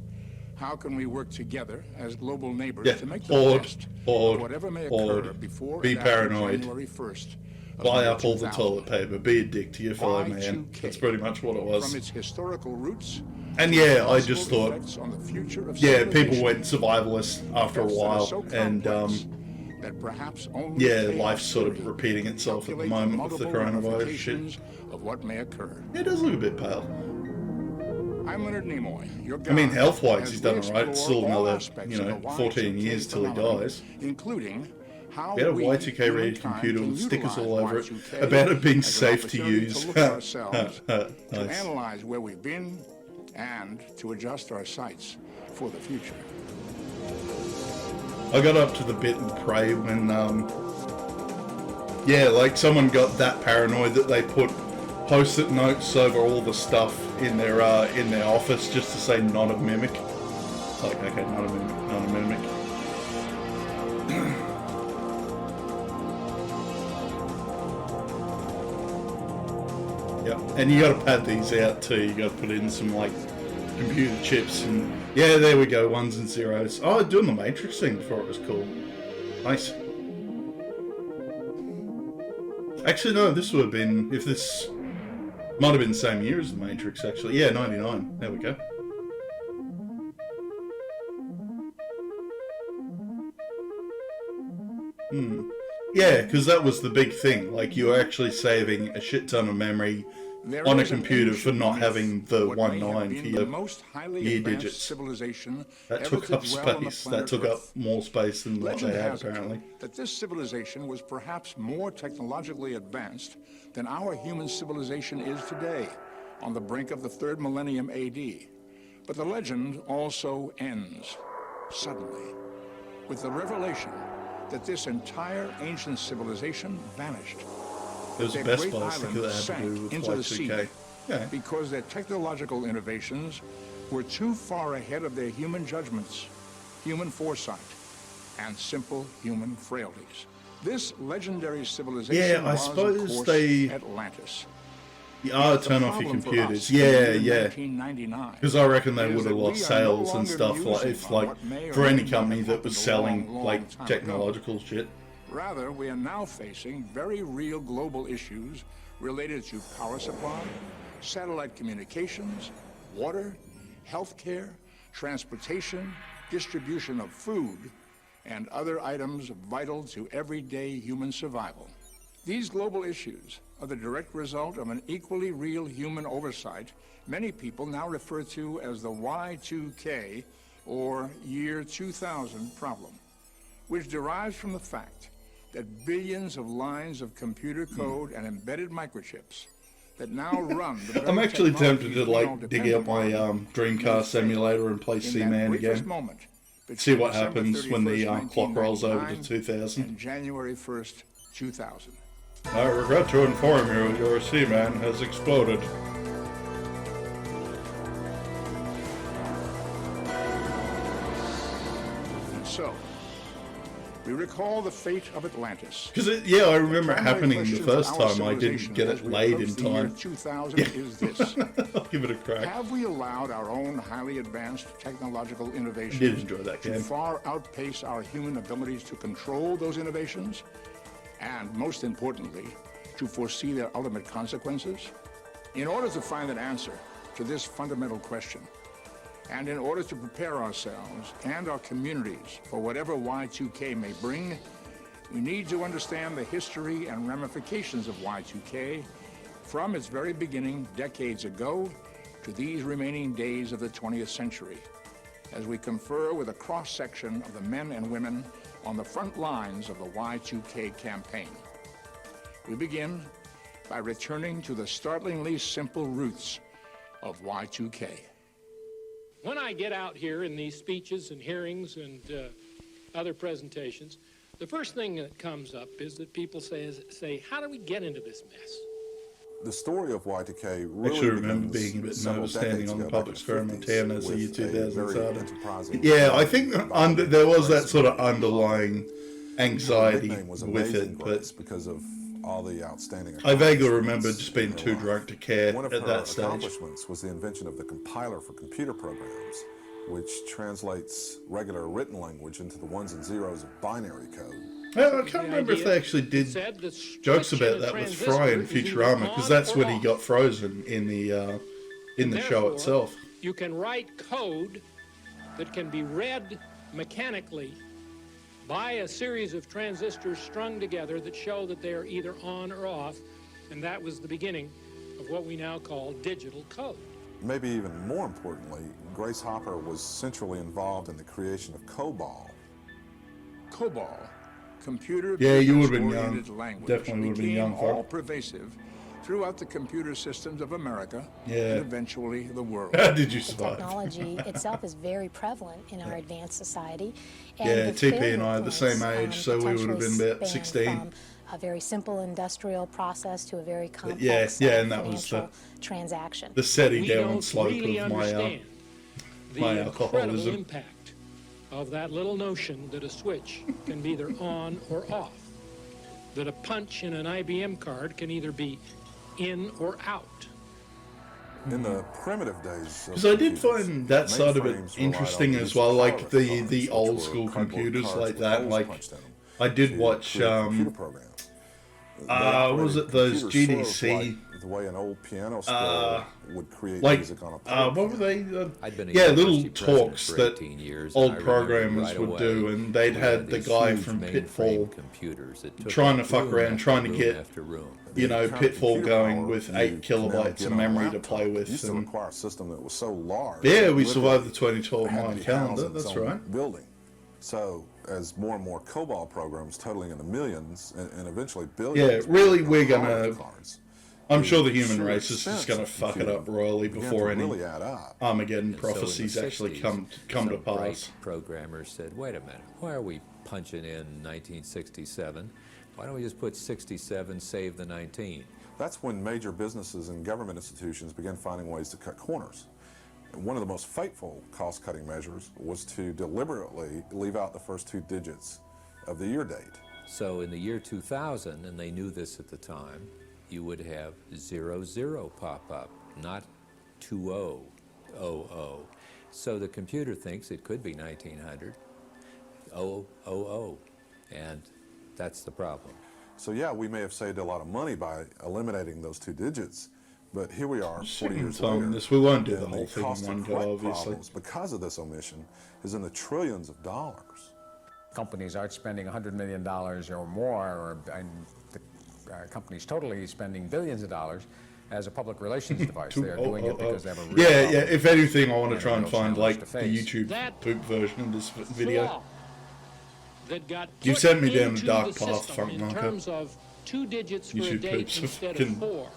How can we work together as global neighbors to make the best of whatever may occur before be and after paranoid. January 1st? Buy up all the toilet paper. Be a dick to your fellow man. That's pretty much what it was. From its historical roots, and yeah, I just thought, on the future of yeah, people went survivalist after a while, and that perhaps only yeah, life's sort of repeating itself at the moment with the coronavirus shit. Of what may occur. It does look a bit pale. I'm Leonard Nimoy, your guide. I mean, health-wise, he's done all right. It's still all another, aspects you know, of the 14 years till he phenomenon, dies. Including how We had a we, Y2K ready humankind, computer can with stickers all utilize over it Y2K about it being as an safe to opportunity use. look at ourselves, to Nice. analyze where we've been, and to adjust our sights for the future. I got up to the bit in Prey when, yeah, like someone got that paranoid that they put post-it notes over all the stuff in their office just to say not a mimic. It's like, okay, not a mimic, not a mimic. Yep, and you gotta pad these out too. You gotta put in some like computer chips and yeah, there we go, ones and zeros. Oh, doing the Matrix thing before it was cool. Nice. Actually, no, this would have been, if this might have been the same year as the Matrix, actually. Yeah, 99. There we go. Yeah, because that was the big thing. Like, you were actually saving a shit ton of memory on a computer for not having the 19 for your year digits. That took up space. That took up more space than what they had, apparently. That this civilization was perhaps more technologically advanced than our human civilization is today, on the brink of the 3rd millennium AD. But the legend also ends, suddenly, with the revelation that this entire ancient civilization vanished. It was the best buy sticker that had to do with Y2K. Yeah. Because their technological innovations were too far ahead of their human judgments, human foresight, and simple human frailties. This legendary civilization I was, suppose of course, they... Atlantis. turn off your computers. Yeah. Because I reckon they would have lost sales and stuff like if for any company that was selling like technological shit. Rather, we are now facing very real global issues related to power supply, satellite communications, water, healthcare, transportation, distribution of food, and other items vital to everyday human survival. These global issues are the direct result of an equally real human oversight many people now refer to as the Y2K, or Year 2000 problem, which derives from the fact that billions of lines of computer code and embedded microchips that now run the I'm actually tempted to like dig out my Dreamcast emulator and play Seaman again. See what happens when the clock rolls over to 2000. And January 1st, 2000. I regret to inform you, your Seaman has exploded. And so, we recall the fate of Atlantis. Because I remember it happening the first time. I didn't get it laid in time. 2000 is this. I'll give it a crack. Have we allowed our own highly advanced technological innovations Did enjoy that game. to far outpace our human abilities to control those innovations? And most importantly, to foresee their ultimate consequences? In order to find an answer to this fundamental question, and in order to prepare ourselves and our communities for whatever Y2K may bring, we need to understand the history and ramifications of Y2K from its very beginning decades ago to these remaining days of the 20th century, as we confer with a cross-section of the men and women on the front lines of the Y2K campaign. We begin by returning to the startlingly simple roots of Y2K. When I get out here in these speeches and hearings and other presentations, The first thing that comes up is that people say, how did we get into this mess? The story of Y2K I really actually remember being a bit nervous standing on the public square in Montana as the year 2000 started. Yeah, I think there was that sort of underlying anxiety with it, but because of all the outstanding I vaguely remember just being too drunk to care One of at her that stage. accomplishments was the invention of the compiler for computer programs, which translates regular written language into the ones and zeros of binary code. I can't remember if they actually did jokes about that with Fry in Futurama, because that's when he got frozen in the show itself. You can write code that can be read mechanically by a series of transistors strung together that show that they are either on or off, and that was the beginning of what we now call digital code. Maybe even more importantly, Grace Hopper was centrally involved in the creation of COBOL. COBOL, computer Yeah, you would have been business-oriented young. language, Definitely would have been became young for it. all pervasive throughout the computer systems of America Yeah. and eventually the world. How did you The survive? technology itself is very prevalent in our advanced society. Yeah, the TP and I are the failure same age, points, so we would have been potentially about span 16. From a very simple industrial process to a very complex Yeah, and that was financial transaction. the setting We down don't slope really of my understand the my incredible alcoholism. impact of that little notion that a switch can be either on or off, that a punch in an IBM card can either be in or out. In the primitive days, Because I did find that side of it interesting as well, like the old school computers like that. Like I did watch was it those GDC? The way an old piano score would create like music on a what were they? I'd been a Yeah, little university president talks for that 18 years, old and I remember programmers right would away do, and they'd we had the these guy huge from mainframe Pitfall computers that took trying to up fuck room around, after trying to room get after room. Pitfall going with 8 kilobytes of memory to play with. Used to And require a system that was so large. yeah, that we literally survived the 2012 had to Mayan be calendar. housed in its That's own right. Building. So as more and more COBOL programs totaling into millions and eventually billions. Yeah, really, we're become gonna. cards, I'm sure the sheer human race is just expense going to of fuck it computing up royally began before to any really add up. Armageddon And so in the prophecies actually 60s, come to some pass. bright programmers said, wait a minute, why are we punching in 1967? Why don't we just put 67, save the 19? That's when major businesses and government institutions began finding ways to cut corners. And one of the most fateful cost-cutting measures was to deliberately leave out the first 2 digits of the year date. So in the year 2000, and they knew this at the time, you would have 00 pop up, not 2000. So the computer thinks it could be 1900, 000, and that's the problem. So yeah, we may have saved a lot of money by eliminating those 2 digits, but here we are 40 years later. We won't do the and whole thing cost in to one correct go, obviously. problems because of this omission is in the trillions of dollars. Companies aren't spending $100 million or more, and the companies totally spending billions of dollars as a public relations device. They are doing it because they have a real problem. Yeah. If anything, I want to And try a and real find challenge like to the face. YouTube That poop version of this video. Flaw that got You put sent me down a into dark the path, system Funk in Marker. terms of 2 digits for a YouTube date poops are instead fucking- of 4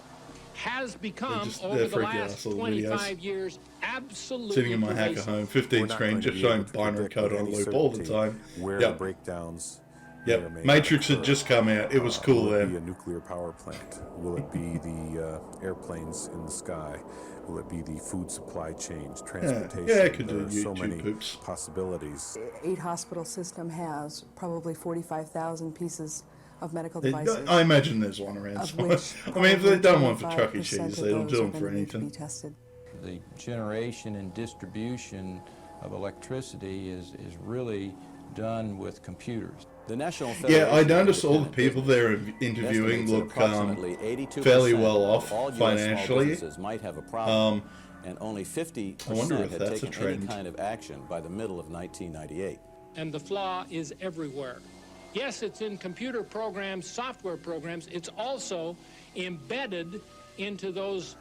has become, they're over the freaking last ass little 25 videos. years, absolutely Sitting in my hacker pervasive. home, 15 screen, just showing binary code on loop all the time. Where Yep. the breakdowns Yep. Matrix had just come out. It was cool Will there. it be a nuclear power plant? Will it be the airplanes in the sky? Will it be the food supply chains, transportation? Yeah, it could There do are so YouTube many poops. possibilities. 8 hospital system has probably 45,000 pieces of medical devices. I imagine there's one around of somewhere. which I mean, if they've done one for 25% Chuck E. Cheese, of they'll those do are them for gonna need to anything. be tested. The generation and distribution of electricity is really done with computers. The National Yeah, I noticed all the people they're interviewing look fairly well off financially. Might have a problem, and only 50% I wonder if had that's a taken any trend. kind of action by the middle of 1998. And the flaw is everywhere. Yes, it's in computer programs, software programs. It's also embedded into those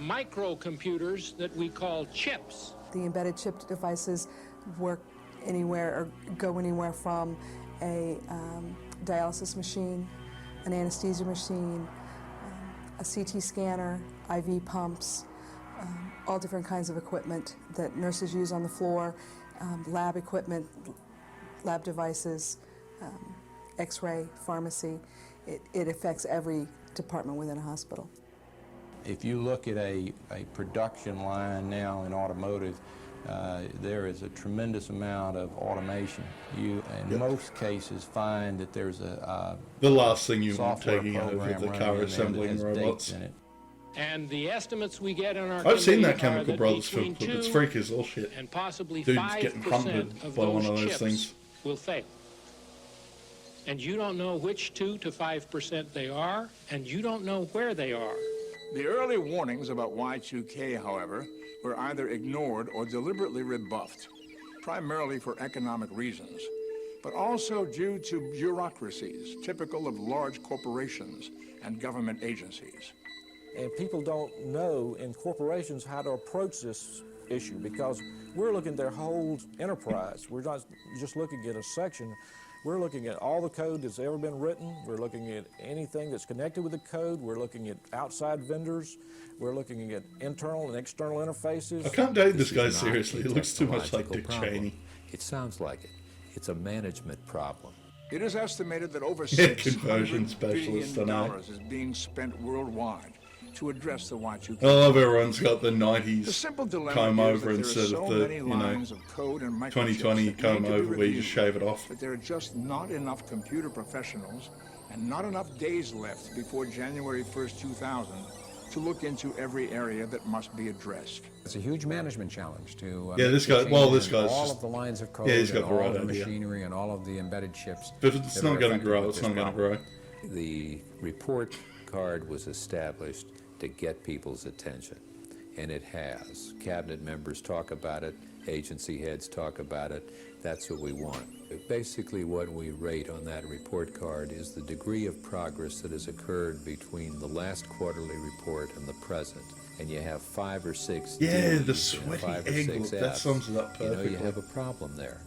microcomputers that we call chips. The embedded chip devices work anywhere or go anywhere from a dialysis machine, an anesthesia machine, a CT scanner, IV pumps, all different kinds of equipment that nurses use on the floor, lab equipment, lab devices, x-ray, pharmacy. It affects every department within a hospital. If you look at a production line now in automotive, there is a tremendous amount of automation. You, in most cases, find that there's a the last thing you want software taking over program the running car in there assembling that has robots. dates in it. And the estimates we get on our I've seen that committee are Chemical that Brothers film between clip. It's 2 freaky as all shit. and possibly Dude's 5% getting hunted of by one those of those chips things. will fail. And you don't know which 2 to 5% they are, and you don't know where they are. The early warnings about Y2K, however, were either ignored or deliberately rebuffed, primarily for economic reasons, but also due to bureaucracies typical of large corporations and government agencies. And people don't know in corporations how to approach this issue because we're looking at their whole enterprise. We're not just looking at a section. We're looking at all the code that's ever been written. We're looking at anything that's connected with the code. We're looking at outside vendors. We're looking at internal and external interfaces. I can't date this guy is not seriously. a He looks too much like technological Dick problem. Cheney. It sounds like it. It's a management problem. It is estimated that over Yeah, $600 conversion specialist, I know. billion is being spent worldwide to address the Y2K. I love everyone's got the 90s The simple dilemma comb is over that there are instead so of the, many you know, lines of code and microchips 2020 that comb need to be over where you reviewed, just shave it off. but there are just not enough computer professionals and not enough days left before January 1st, 2000 to look into every area that must be addressed. It's a huge management challenge to Yeah, this guy- change well, this in guy's all just- of the lines of code yeah, he's got and the all right of the idea. machinery and all of the embedded chips. But if it's that not are going to affected grow, with it's this not going to problem. grow. The report card was established to get people's attention, and it has. Cabinet members talk about it, agency heads talk about it. That's what we want. Basically, what we rate on that report card is the degree of progress that has occurred between the last quarterly report and the present. And you have 5 or 6 Yeah, the Ds and sweaty 5 or egg 6 look, that Fs. sums it up You know, you perfectly. have a problem there.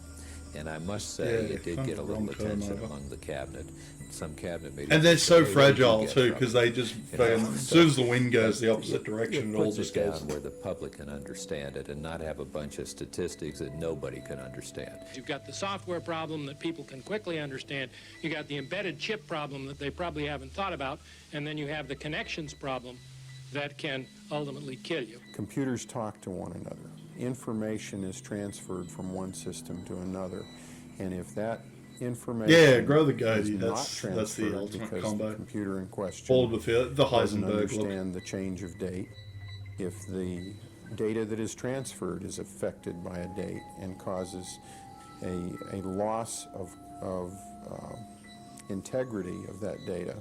And I must say, Yeah, it did kind get a of little wrong comb attention over. among the cabinet. Some cabinet meetings. And they're so "Hey, what did you fragile get too, from because it?" they just, You know, as soon as the wind goes the opposite direction, it it all puts just it goes. down where the public can understand it and not have a bunch of statistics that nobody can understand. You've got the software problem that people can quickly understand. You got the embedded chip problem that they probably haven't thought about. And then you have the connections problem that can ultimately kill you. Computers talk to one another. Information is transferred from one system to another. And if that information Yeah, grow the goatee. is not That's the transferred ultimate because combo. the computer in question Followed with the doesn't Heisenberg look. understand the change of date, if the data that is transferred is affected by a date and causes a loss of integrity of that data.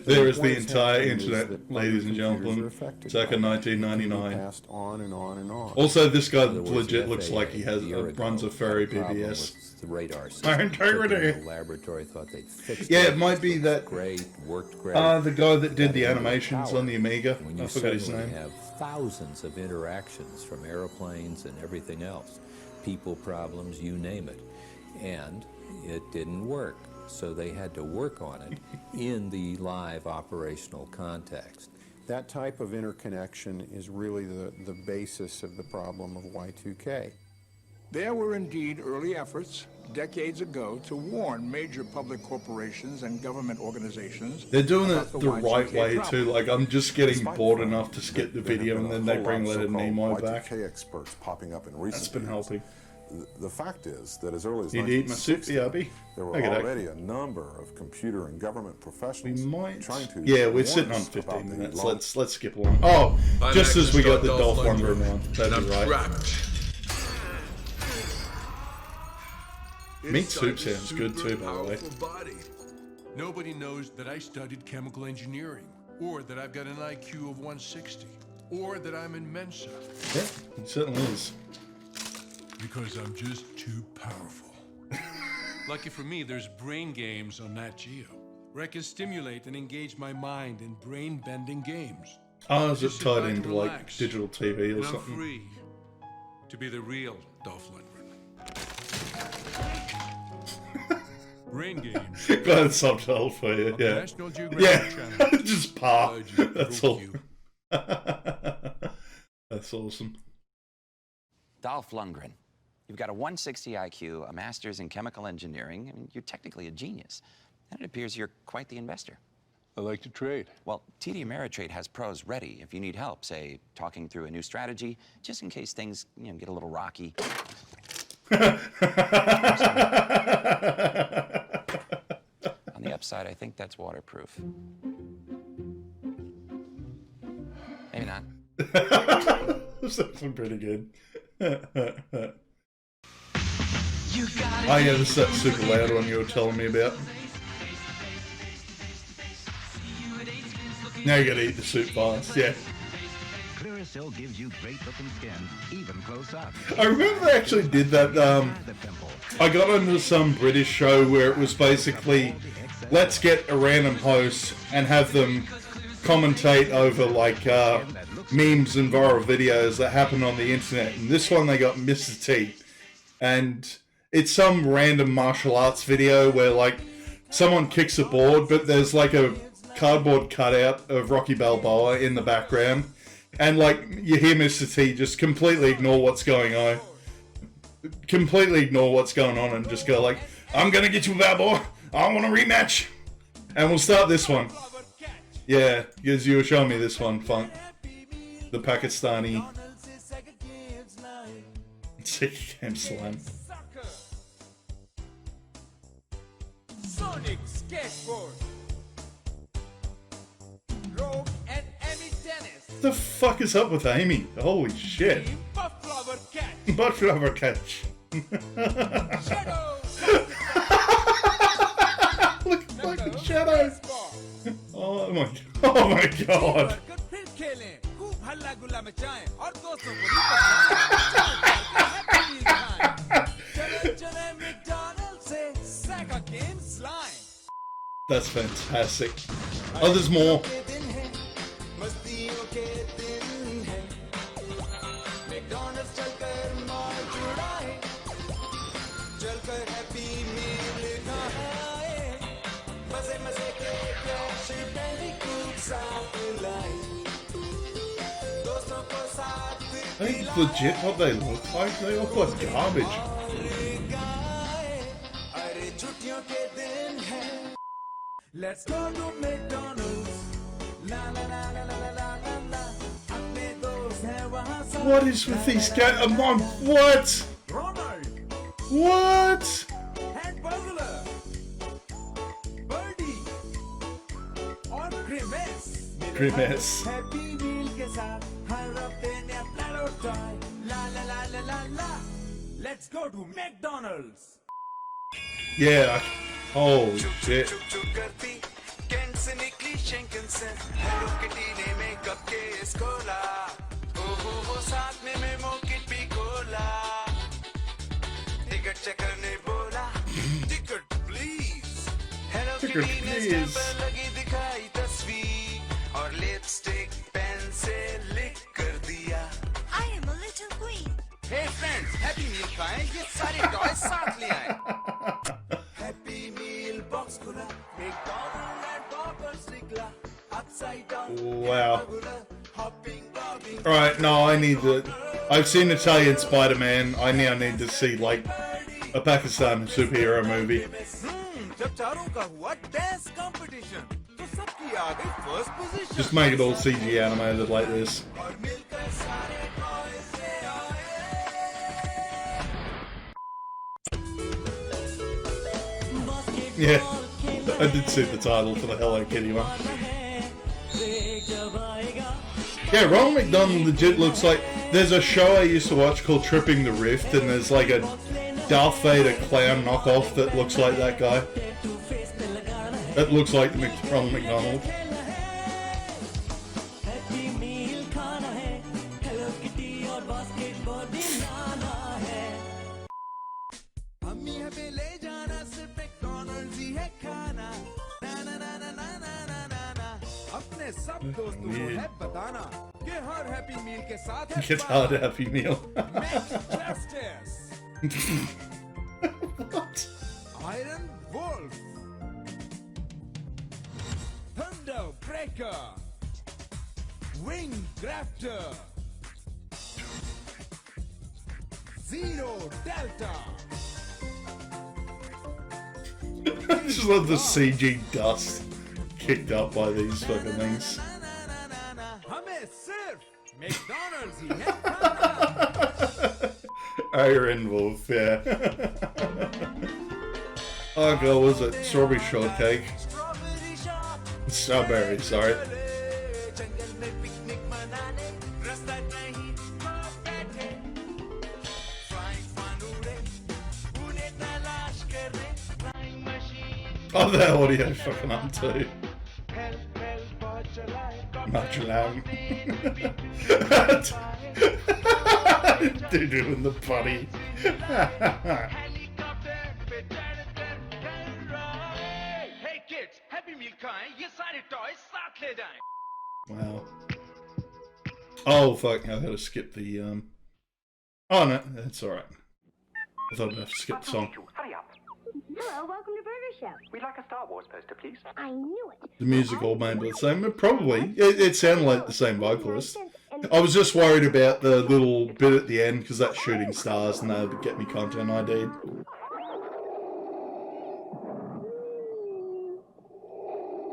There is the What has entire happened is internet, that ladies and computers are gentlemen, affected circa by it. 1999. Passed on and on and on. Also, this guy In other words, legit the looks FAA like he has a year ago runs a had furry problem BBS. with the radar My system. integrity. Took it to the laboratory, thought they'd fixed Yeah, it. it might be Looked that. great, worked great. The guy that did Got the it under animations power. on the Amiga. When I you forgot his suddenly name. have thousands of interactions from airplanes and everything else, people problems, you name it, and it didn't work. So they had to work on it in the live operational context. That type of interconnection is really the basis of the problem of Y2K. There were indeed early efforts decades ago to warn major public corporations and government organizations. They're doing about it the the right Y2K way problem. too. Like, I'm just getting Despite bored the fact enough to skip the that there have video been and a then they whole bring lot of Leonard so-called Nimoy back. Y2K experts popping up in recent That's been years. helping. The fact is that as early as You'd eat my soup, 1960, Yabby? there were Okay, okay. already a number of computer and government professionals trying to Yeah, we're warn sitting on us about 15 the minutes. long- Let's skip along. Oh, I'm just as we action got the star Dolph Dolph Lundgren Lundgren, one. That'd and be I'm right. Meat soup Inside sounds this good too, super by the way. powerful body. Nobody knows that I studied chemical engineering, or that I've got an IQ of 160, or that I'm in Mensa. Yeah, he certainly is. Because I'm just too powerful. Lucky for me, there's brain games on Nat Geo, where I can stimulate and engage my mind in brain-bending games. Oh, is it Just sit tied back into and like relax, digital TV or and I'm something? free to be the real Dolph Lundgren. Brain games. Got a subtitle for you, On the yeah. National Geographic Yeah, Channel. just pa. Just That's broke all. you. That's awesome. Dolph Lundgren, You've got a 160 IQ, a master's in chemical engineering. I mean, you're technically a genius. And it appears you're quite the investor. I like to trade. Well, TD Ameritrade has pros ready if you need help, say, talking through a new strategy, just in case things, get a little rocky. On the upside, I think that's waterproof. Maybe not. That's actually pretty good. Oh yeah, this is that super loud one you were telling me about. Now you gotta eat the soup fast, yeah. Clearasil gives you great looking skin, even close up. I remember they actually did that. I got into some British show where it was basically, let's get a random host and have them commentate over like memes and viral videos that happen on the internet. And this one they got Mr. T, and it's some random martial arts video where like someone kicks a board, but there's like a cardboard cutout of Rocky Balboa in the background, and like you hear Mr. T just completely ignore what's going on, and just go like, "I'm gonna get you, Balboa. I want a rematch," and we'll start this one. Yeah, because you were showing me this one, Funk, the Pakistani Sikh slam. Sonic skateboard. Rogue and Amy Dennis. What the fuck is up with Amy? Holy shit. Butt flower catch. Butt flower catch. Look at fucking Shadow. Oh my god. That's fantastic. Oh, there's more. I think legit what they look like, they look like garbage. Let's go to McDonald's. La la la la la la la la. Apne dost hain wahan sab. What is with these guys? What? Ronnie. What? Head puzzler. Birdie. और Grimace. Grimace. Happy Meal के साथ हर हफ्ते नया plate और toy. La la la la la la. Let's go to McDonald's. Yeah. Holy shit. Ticket, please. I am a little queen. Hey friends, Happy Meal खाएं, ये सारे toys साथ ले आए. Happy Meal box खुला, McDonald's and Poppers निकला, upside down. Wow. Alright, no, I need to... I've seen Italian Spider-Man. I now need to see, like, a Pakistan superhero movie. जब चारों का हुआ dance competition, तो सबकी आ गई first position. Just make it all CG animated like this. Yeah, I did see the title for the Hello Kitty one. Yeah, Ronald McDonald legit looks like... There's a show I used to watch called Tripping the Rift, and there's like a Darth Vader clown knockoff that looks like that guy. That looks like Ronald McDonald. Get hard Happy Meal. What? Iron Wolf. Thunder Breaker. Wing Grafter. Zero Delta. I just love the CG dust kicked up by these fucking things. हमें सिर्फ McDonald's ही है Iron Wolf, yeah. Oh god, what was it? Strawberry shortcake? Strawberry, sorry. Oh, that audio fucking up too. Much long. Dude doing the buddy. Wow. Oh fuck, I gotta skip the oh no, that's alright. I thought I'd have to skip the song. Hurry up. Hello, welcome to Burger Chef. We'd like a Star Wars poster, please. I knew it. The music all made by the same, probably. It sounded like the same vocalist. I was just worried about the little bit at the end because that's shooting stars and that would get me content ID'd.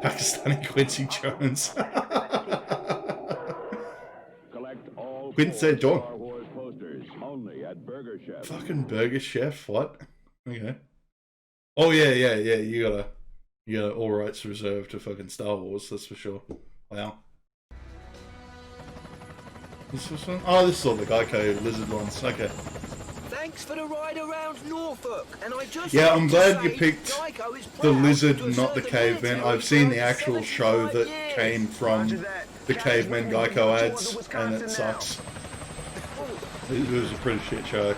Pakistani Quincy Jones. Quincy John. Fucking Burger Chef, what? Okay. Oh yeah, you gotta all rights reserved to fucking Star Wars, that's for sure. Wow. This one? Oh, this is all the Geico lizard ones. Okay. Thanks for the ride around Norfolk, and I just Yeah, I'm glad you picked the lizard, not the caveman. I've seen the actual show that came from the caveman Geico ads, and it sucks. It was a pretty shit show.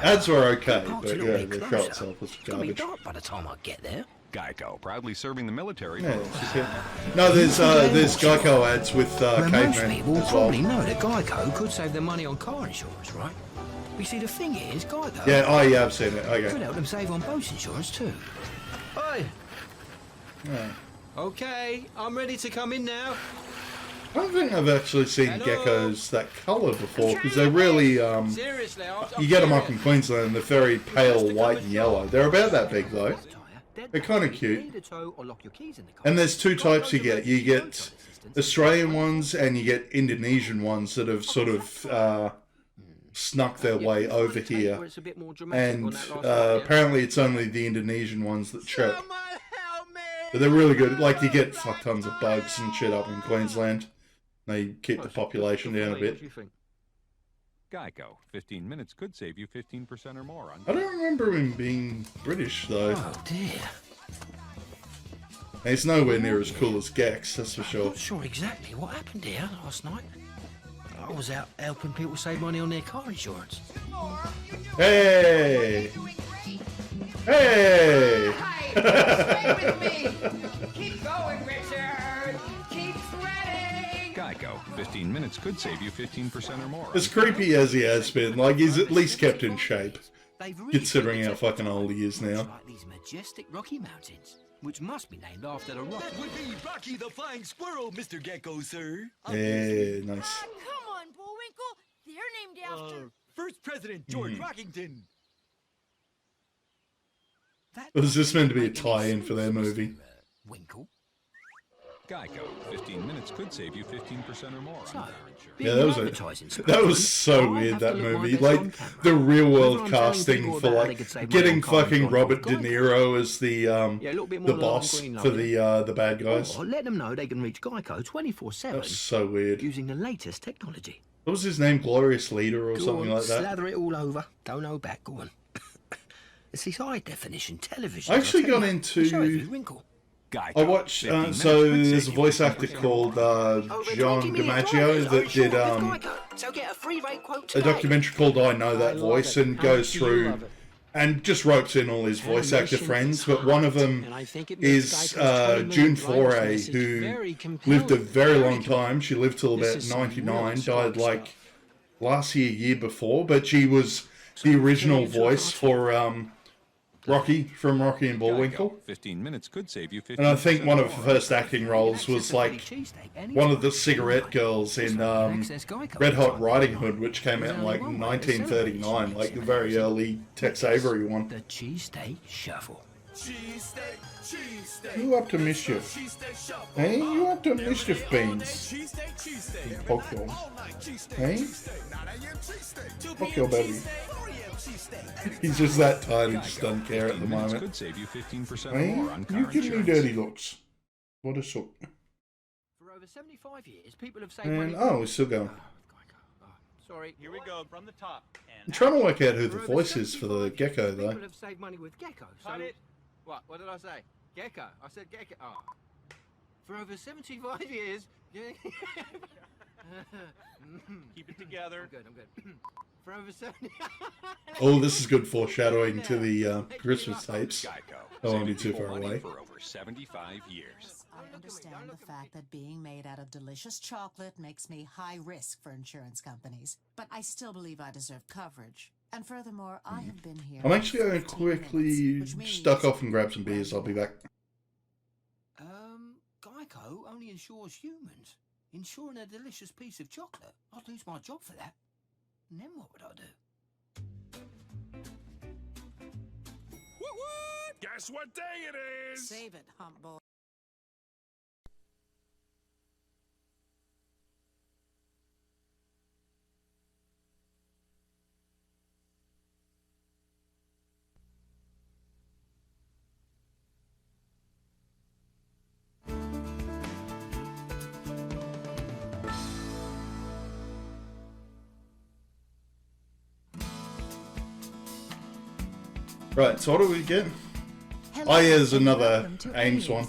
Ads were okay, but yeah, the show itself was garbage. By the time I get there. Geico, proudly serving the military. Yeah, no, there's Geico ads with cavemen most people as well. probably know that Geico could save their money on car insurance, right? You see, the thing is, Geico... Yeah, oh yeah, I've seen it. Okay. could help them save on boat insurance too. Oi! Yeah. Okay, I'm ready to come in now. I don't think I've actually seen geckos that colour before, because they're really, Seriously, you get them up in Queensland, they're very pale white and yellow. They're about that big though. They're kind of cute. And there's two types you get. You get Australian ones and you get Indonesian ones that have sort of snuck their way over here. And apparently it's only the Indonesian ones that chirp. But they're really good. Like, you get fuck tons of bugs and shit up in Queensland. They keep the population down a bit. Geico, 15 minutes could save you 15% or more on... I don't remember him being British, though. Oh, dear. He's nowhere near as cool as Gex, that's for sure. I'm not sure exactly what happened here last night. I was out helping people save money on their car insurance. Hey! Hey! Stay with me! Keep going, Richard! Keep spreading! Geico, 15 minutes could save you 15% or more. As creepy as he has been, like, he's at least kept in shape. Considering how fucking old he is now. Like these majestic Rocky Mountains, which must be named after the rock. That would be Rocky the Flying Squirrel, Mr. Gecko, sir. Yeah, nice. Come on, Bullwinkle. They're named after... First President George Rockington. Was this meant to be a tie-in for their movie? Winkle. Geico, 15 minutes could save you 15% or more on car insurance. Yeah, that was so weird, that movie. Like, the real world casting for, like, getting fucking Robert De Niro as the boss for the bad guys. Or let them know they can reach Geico 24/7. That was so weird. Using the latest technology. What was his name? Glorious Leader or something like that? Slather it all over. Don't know back. Go on. It's this high definition television. I actually got into... I watched, so there's a voice actor called John DiMaggio that did a documentary called I Know That Voice, and goes through and just ropes in all his voice actor friends, but one of them is June Foray, who lived a very long time. She lived till about 99, died like last year before, but she was the original voice for Rocky from Rocky and Bullwinkle. 15 minutes could save you 15%. And I think one of her first acting roles was like one of the cigarette girls in Red Hot Riding Hood, which came out in like 1939, like the very early Tex Avery one. The cheesesteak shuffle. You up to mischief? Hey, you up to mischief, Beans? Pocky. Hey? Pocky, baby. He's just that tired, he just doesn't care at the moment. Could save you 15% Hey, more on car you give me insurance. dirty looks. What a sook. For over 75 years, people have saved And, money. oh, we're still going. Sorry. Here we go from the top. I'm trying to work out who the voice is for the gecko, though. People have saved money with Gecko. Cut it. What did I say? Gecko. I said Gecko. Oh. For over 75 years. Keep it together. I'm good. For over 70. Oh, this is good foreshadowing to the Christmas tapes. Geico. I won't be Saving too people far money away. For over 75 years. I understand the fact that being made out of delicious chocolate makes me high risk for insurance companies, but I still believe I deserve coverage. And furthermore, I have been here. I'm actually going to quickly duck off and grab some beers. I'll be back. Geico only insures humans. Insuring a delicious piece of chocolate, I'd lose my job for that. And then what would I do? What? Guess what day it is? Save it, hump boy. Right, so what do we get? Hello, Oh, yeah, there's and another welcome to Ames one.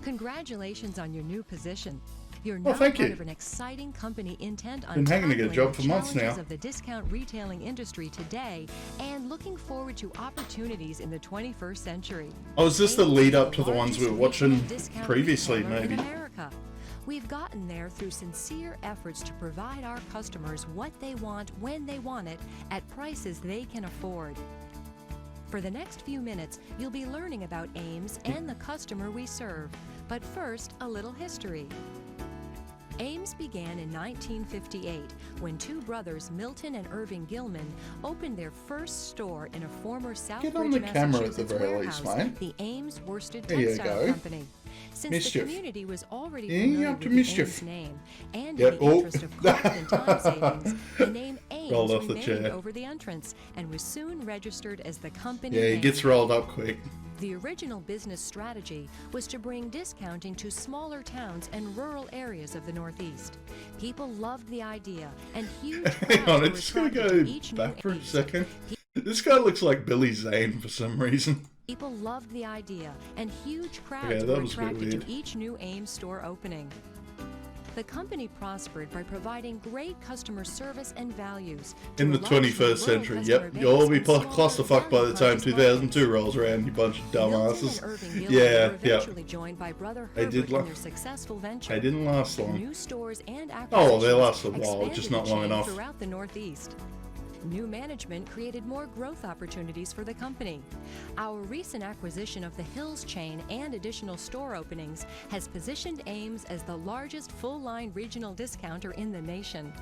Congratulations on your new position. You're Oh, now thank part you. of an exciting company intent on Been hanging a good tackling job the for months challenges now. of the discount retailing industry today and looking forward to opportunities in the 21st century. Oh, is this the lead up to the ones we were watching Discount previously, retailer in maybe? America. We've gotten there through sincere efforts to provide our customers what they want when they want it at prices they can afford. For the next few minutes, you'll be learning about Ames and the customer we serve. But first, a little history. Ames began in 1958 when two brothers, Milton and Irving Gilman, opened their first store in a former Get on the Southbridge, camera at the Massachusetts very least, warehouse, mate. the Ames Worsted There you Textile go. Company. Since Mischief. the community was already Yeah, familiar up to with the mischief. Ames name, and Yep. in the Oh. interest of cost and time savings, the name Ames Rolled off the remained chair. over the entrance and was soon registered as the company Yeah, he name. gets rolled up quick. The original business strategy was to bring discounting to smaller towns and rural areas of the Northeast. People loved the idea, and huge Hang on, crowds were I'm just going to attracted go to each new back for a Ames. second. This guy looks like Billy Zane for some reason. People loved the idea, and huge crowds Okay, that were was a bit attracted weird. to each new Ames store opening. The company prospered by providing great customer service and values. to In a the large 21st rural century, customer yep. base You'll all be and smaller, clusterfucked by the time value-conscious 2002 rolls around, you bunch of Milton dumbasses. and Irving Gilman Yeah, were yeah. eventually joined by brother They Herbert did in la- their successful venture. They didn't last long. New stores and Oh, they acquisitions lasted a while, just expanded not the long chain enough. throughout the Northeast. New management created more growth opportunities for the company. Our recent acquisition of the Hills chain and additional store openings has positioned Ames as the largest full-line regional discounter in the nation.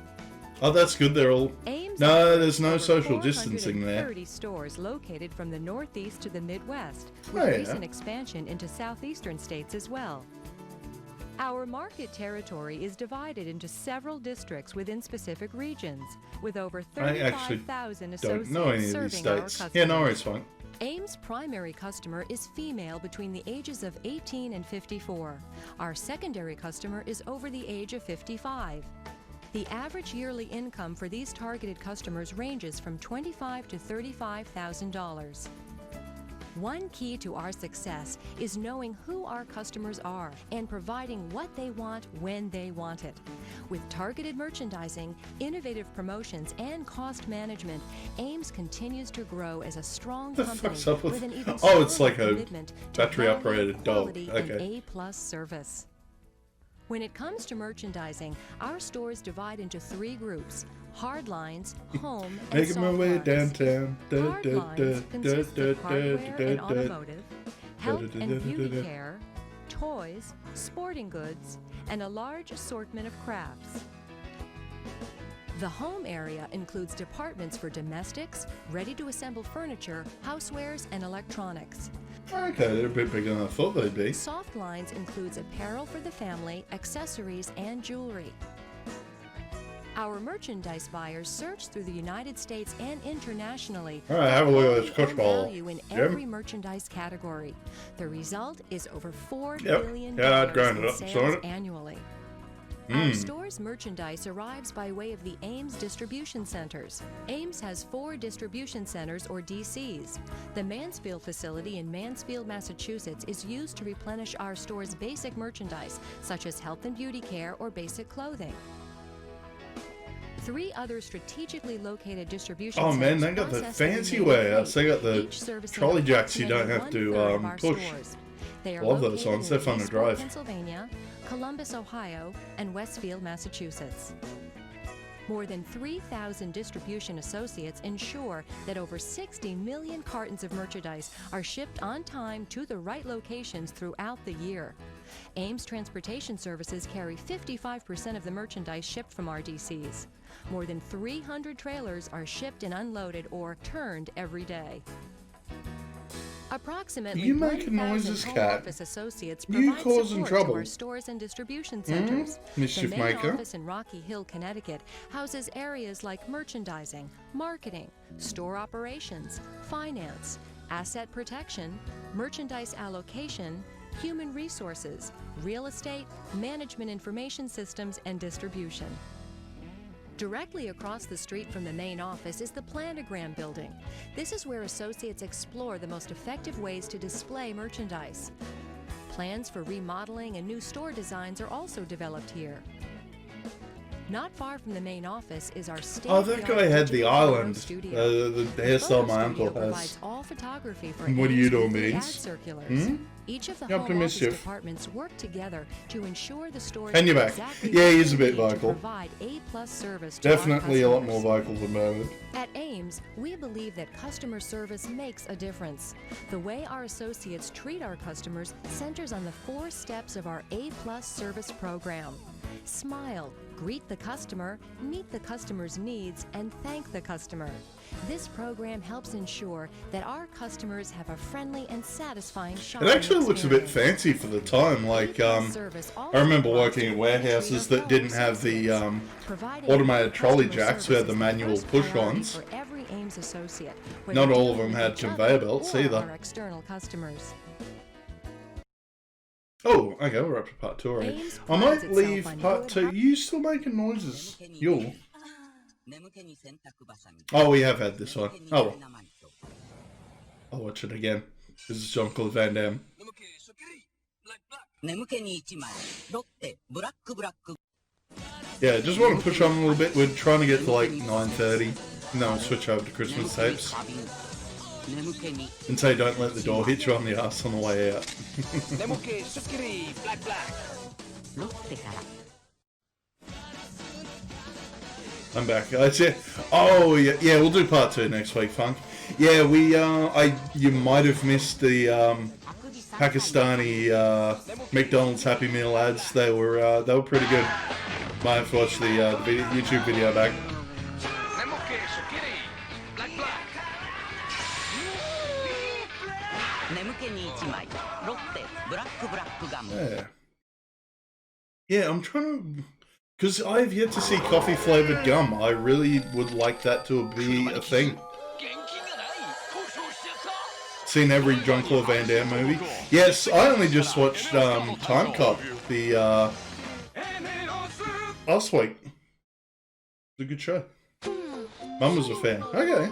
Oh, that's good. They're all. Ames No, operates there's no over social distancing there. 430 stores located from the Northeast to the Midwest, with Oh, yeah. recent expansion into southeastern states as well. Our market territory is divided into several districts within specific regions, with over I actually 35,000 don't know any associates of these serving our states. customers. Yeah, no worries, fine. Ames' primary customer is female between the ages of 18 and 54. Our secondary customer is over the age of 55. The average yearly income for these targeted customers ranges from $25,000 to $35,000. One key to our success is knowing who our customers are and providing what they want when they want it. With targeted merchandising, innovative promotions, and cost management, Ames continues to grow as a strong The company fuck's up with? with an even Oh, it's stronger like a commitment to battery-operated value, dog. quality, and Okay. A+ service. When it comes to merchandising, our stores divide into 3 groups: hard lines, home, and Making my soft way lines. downtown. Hard lines consist of hardware and automotive, health and beauty care, toys, sporting goods, and a large assortment of crafts. The home area includes departments for domestics, ready-to-assemble furniture, housewares, and electronics. Okay, they're a bit bigger than I thought they'd be. Soft lines includes apparel for the family, accessories, and jewelry. Our merchandise buyers search through the United States and internationally All right, have a look at this for coach ball. value in Jim? every merchandise category. The result is over $4 Yep. billion Yeah, I'd grind it in up, sales sort it. annually. Our Mm. store's merchandise arrives by way of the Ames distribution centers. Ames has 4 distribution centers, or DCs. The Mansfield facility in Mansfield, Massachusetts is used to replenish our store's basic merchandise, such as health and beauty care or basic clothing. 3 other strategically located distribution Oh centers man, they got the process fancy remaining wares. They got the each servicing trolley jacks you don't have approximately to 1/3 of our push. stores. They are Love those located ones. in They're fun to Eastport, drive. Pennsylvania, Columbus, Ohio, and Westfield, Massachusetts. More than 3,000 distribution associates ensure that over 60 million cartons of merchandise are shipped on time to the right locations throughout the year. Ames Transportation Services carry 55% of the merchandise shipped from our DCs. More than 300 trailers are shipped and unloaded or turned every day. Approximately You making 1,000 noises, home cat? office associates You provide causing support trouble? to our stores and distribution centers. Mischief the main maker. office in Rocky Hill, Connecticut, houses areas like merchandising, marketing, store operations, finance, asset protection, merchandise allocation, human resources, real estate, management information systems, and distribution. Directly across the street from the main office is the Planogram building. This is where associates explore the most effective ways to display merchandise. Plans for remodeling and new store designs are also developed here. Not far from the main office is our Oh, that guy had the island. The hairstyle my uncle provides has. all photography for What are you Ames doing, weekly ad Beans? circulars. Hmm? Each of the You're up to home office mischief. departments work together to ensure the stores And you're do back. exactly Yeah, what he's a they bit need to vocal. provide A+ service to our Definitely a lot customers. more vocal than Bernard. At Ames, we believe that customer service makes a difference. The way our associates treat our customers centers on the 4 steps of our A+ service program. Smile, greet the customer, meet the customer's needs, and thank the customer. This program helps ensure that our customers have a friendly and satisfying shopping It actually looks a bit experience. fancy for the time. Like, I remember working in warehouses that didn't have the automated trolley jacks who had the manual push-ons. For every Ames associate, Not whether all of dealing them with had each other conveyor belts or either. our external customers. Oh, okay, we're up to part 2 already. Ames I prides might itself leave on part good 2. You still making noises? You. Oh, we have had this one. Oh, well. I'll watch it again. This is Jean-Claude Van Damme. Yeah, just want to push on a little bit. We're trying to get to like 9:30, and then we'll switch over to Christmas tapes. And say don't let the door hit you on the ass on the way out. I'm back, guys. Yeah. Oh, yeah. We'll do part 2 next week, Funk. Yeah, you might have missed the Pakistani McDonald's Happy Meal ads. They were pretty good. Might have to watch the YouTube video back. Yeah. Yeah, I'm trying to... Because I've yet to see coffee-flavoured gum. I really would like that to be a thing. Seen every Jean-Claude Van Damme movie. Yes, I only just watched Time Cop, the last week. It's a good show. Mum was a fan. Okay.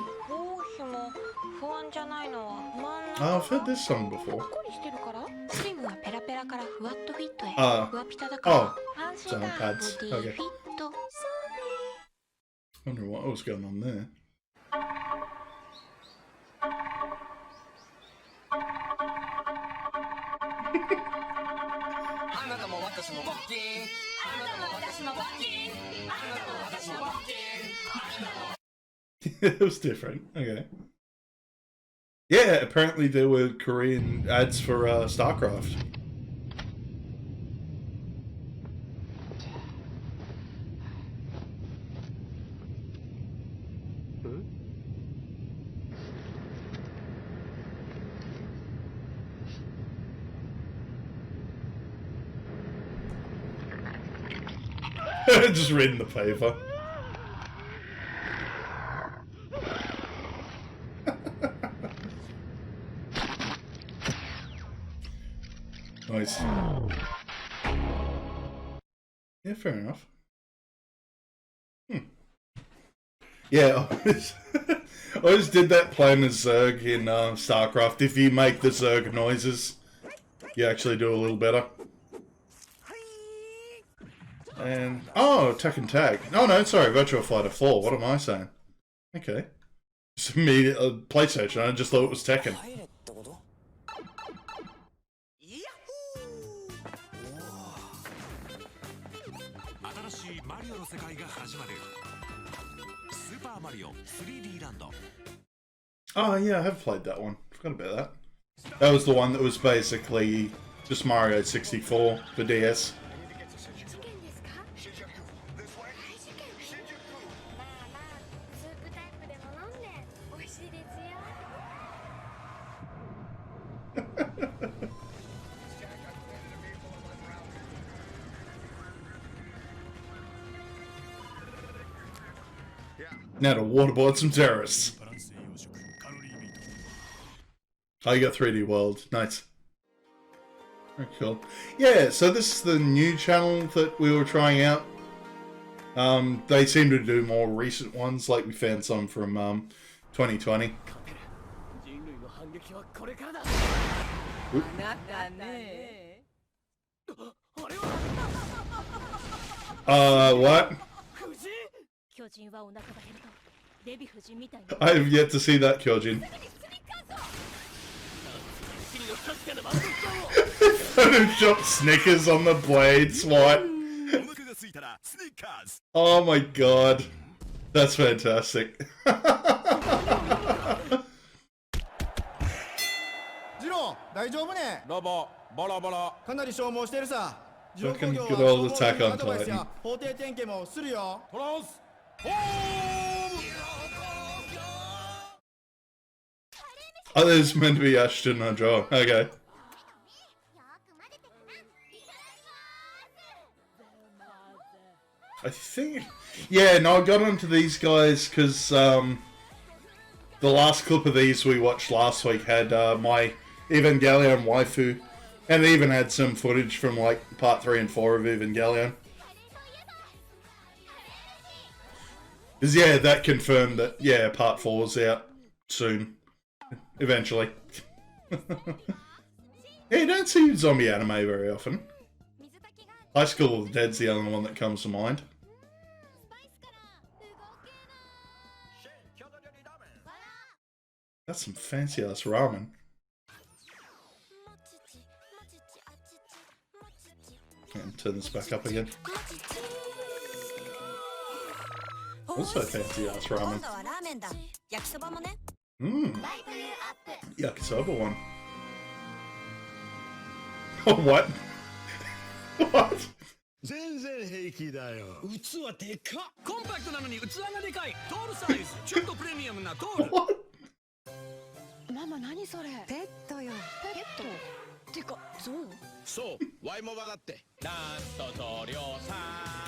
Oh, I've heard this song before. It's on pads. Okay. Wonder what was going on there. It was different. Okay. Yeah, apparently there were Korean ads for StarCraft. Just reading the paper. Nice. Yeah, fair enough. Yeah, I always did that playing as Zerg in StarCraft. If you make the Zerg noises, you actually do a little better. And oh, Attack and Tag. Oh no, sorry, Virtua Fighter 4. What am I saying? Okay. It's immediately PlayStation. I just thought it was Tekken. Oh yeah, I have played that one. Forgot about that. That was the one that was basically just Mario 64 for DS. Now to waterboard some terrorists. Oh, you got 3D World. Nice. Very cool. Yeah, so this is the new channel that we were trying out. They seem to do more recent ones, like we found some from 2020. What? I have yet to see that, Kyojin. Photoshop Snickers on the blades, what? Oh my god. That's fantastic. Fucking good old Attack on Titan. Oh, there's meant to be Ashton on draw. Okay. I think... Yeah, no, I got onto these guys because the last clip of these we watched last week had my Evangelion waifu, and it even had some footage from like part 3 and 4 of Evangelion. Because yeah, that confirmed that, yeah, part 4's out soon. Eventually. Yeah, you don't see zombie anime very often. High School of the Dead's the only one that comes to mind. That's some fancy ass ramen. And turn this back up again. Also fancy ass ramen. Yakisoba one. Oh, what? What? What?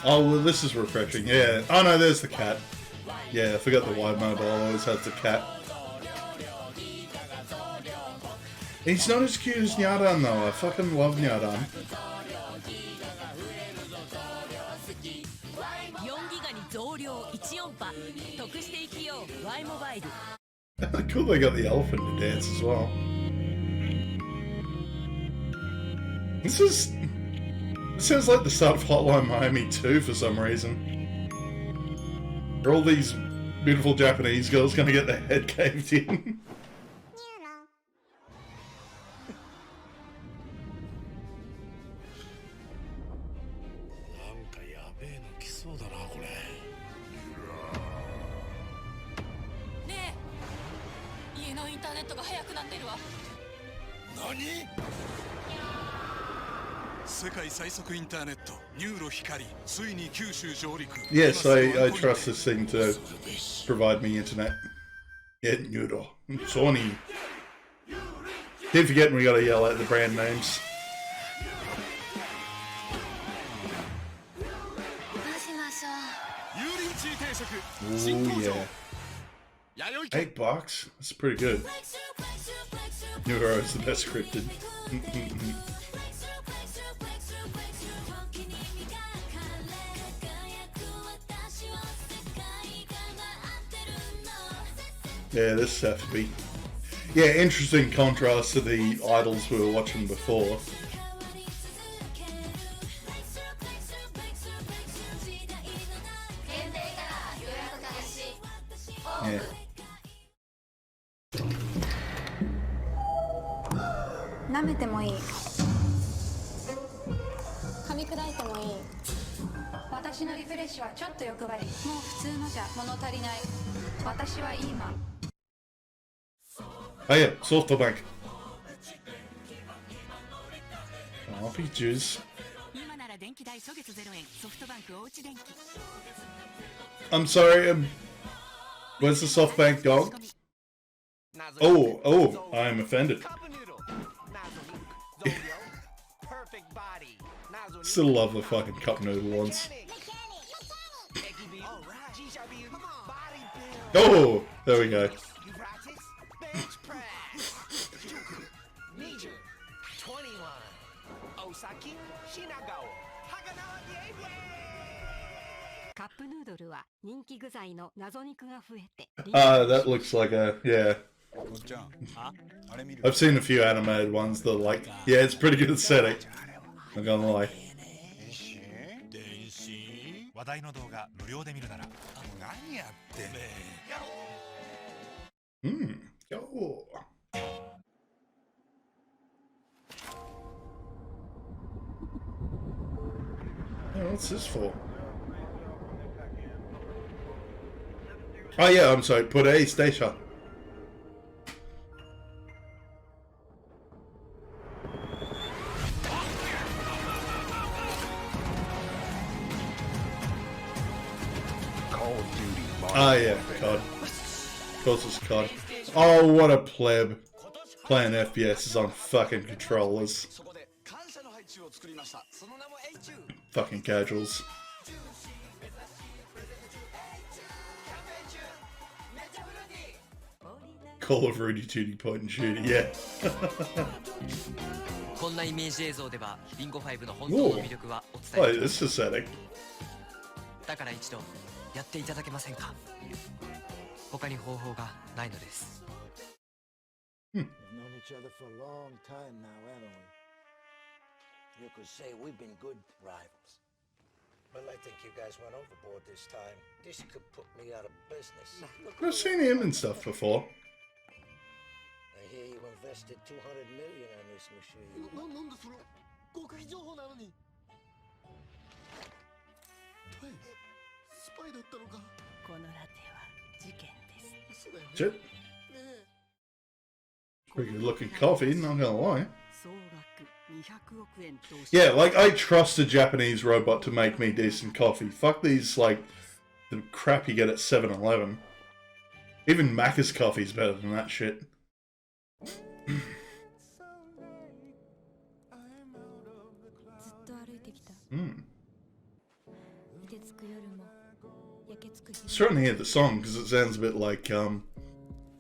Oh, well, this is refreshing, yeah. Oh no, there's the cat. Yeah, I forgot the wide mobile always has the cat. He's not as cute as Nyadan though, I fucking love Nyadan. Cool, they got the elephant to dance as well. This sounds like the start of Hotline Miami 2 for some reason. Are all these beautiful Japanese girls gonna get their head caved in? Yes, I trust this thing to provide me internet. Yeah, Neuro. Sony. Keep forgetting we gotta yell at the brand names. Ooh, yeah. $8? That's pretty good. Neuro is the best scripted. Yeah, this has to be. Yeah, interesting contrast to the idols we were watching before. Yeah. Oh yeah, SoftBank. RPGs. I'm sorry, where's the SoftBank dog? Oh, I'm offended. Still love the fucking cup noodle ones. Oh, there we go. That looks like a, yeah. I've seen a few animated ones that are like, yeah, it's pretty good aesthetic. I'm gonna lie. Oh. Yeah, what's this for? Oh yeah, I'm sorry, put a station. Ah yeah, COD. Of course it's COD. Oh, what a pleb. Playing FPSs on fucking controllers. Fucking casuals. Call of Rudy Tooty point and shoot it, yeah. Ooh. Oh, this is aesthetic. We've known each other for a long time now, haven't we? You could say we've been good rivals. Well, I think you guys went overboard this time. This could put me out of business. I've seen him and stuff before. I hear you invested $200 million on this machine. Shit. Pretty good looking coffee, not gonna lie. Yeah, like, I trust a Japanese robot to make me decent coffee. Fuck these, like, the crap you get at 7-Eleven. Even Macca's coffee's better than that shit. Starting to hear the song because it sounds a bit like Bon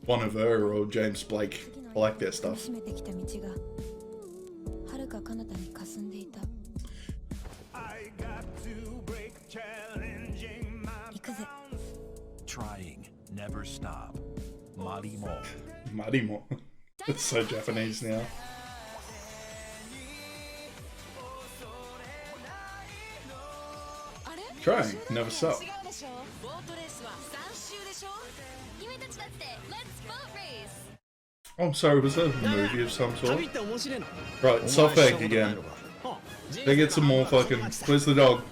Iver or James Blake. I like their stuff. Trying, never stop. Marimo. Marimo. It's so Japanese now. Trying, never stop. Oh, I'm sorry, was that a movie of some sort? Right, SoftBank again. They get some more fucking... Where's the dog?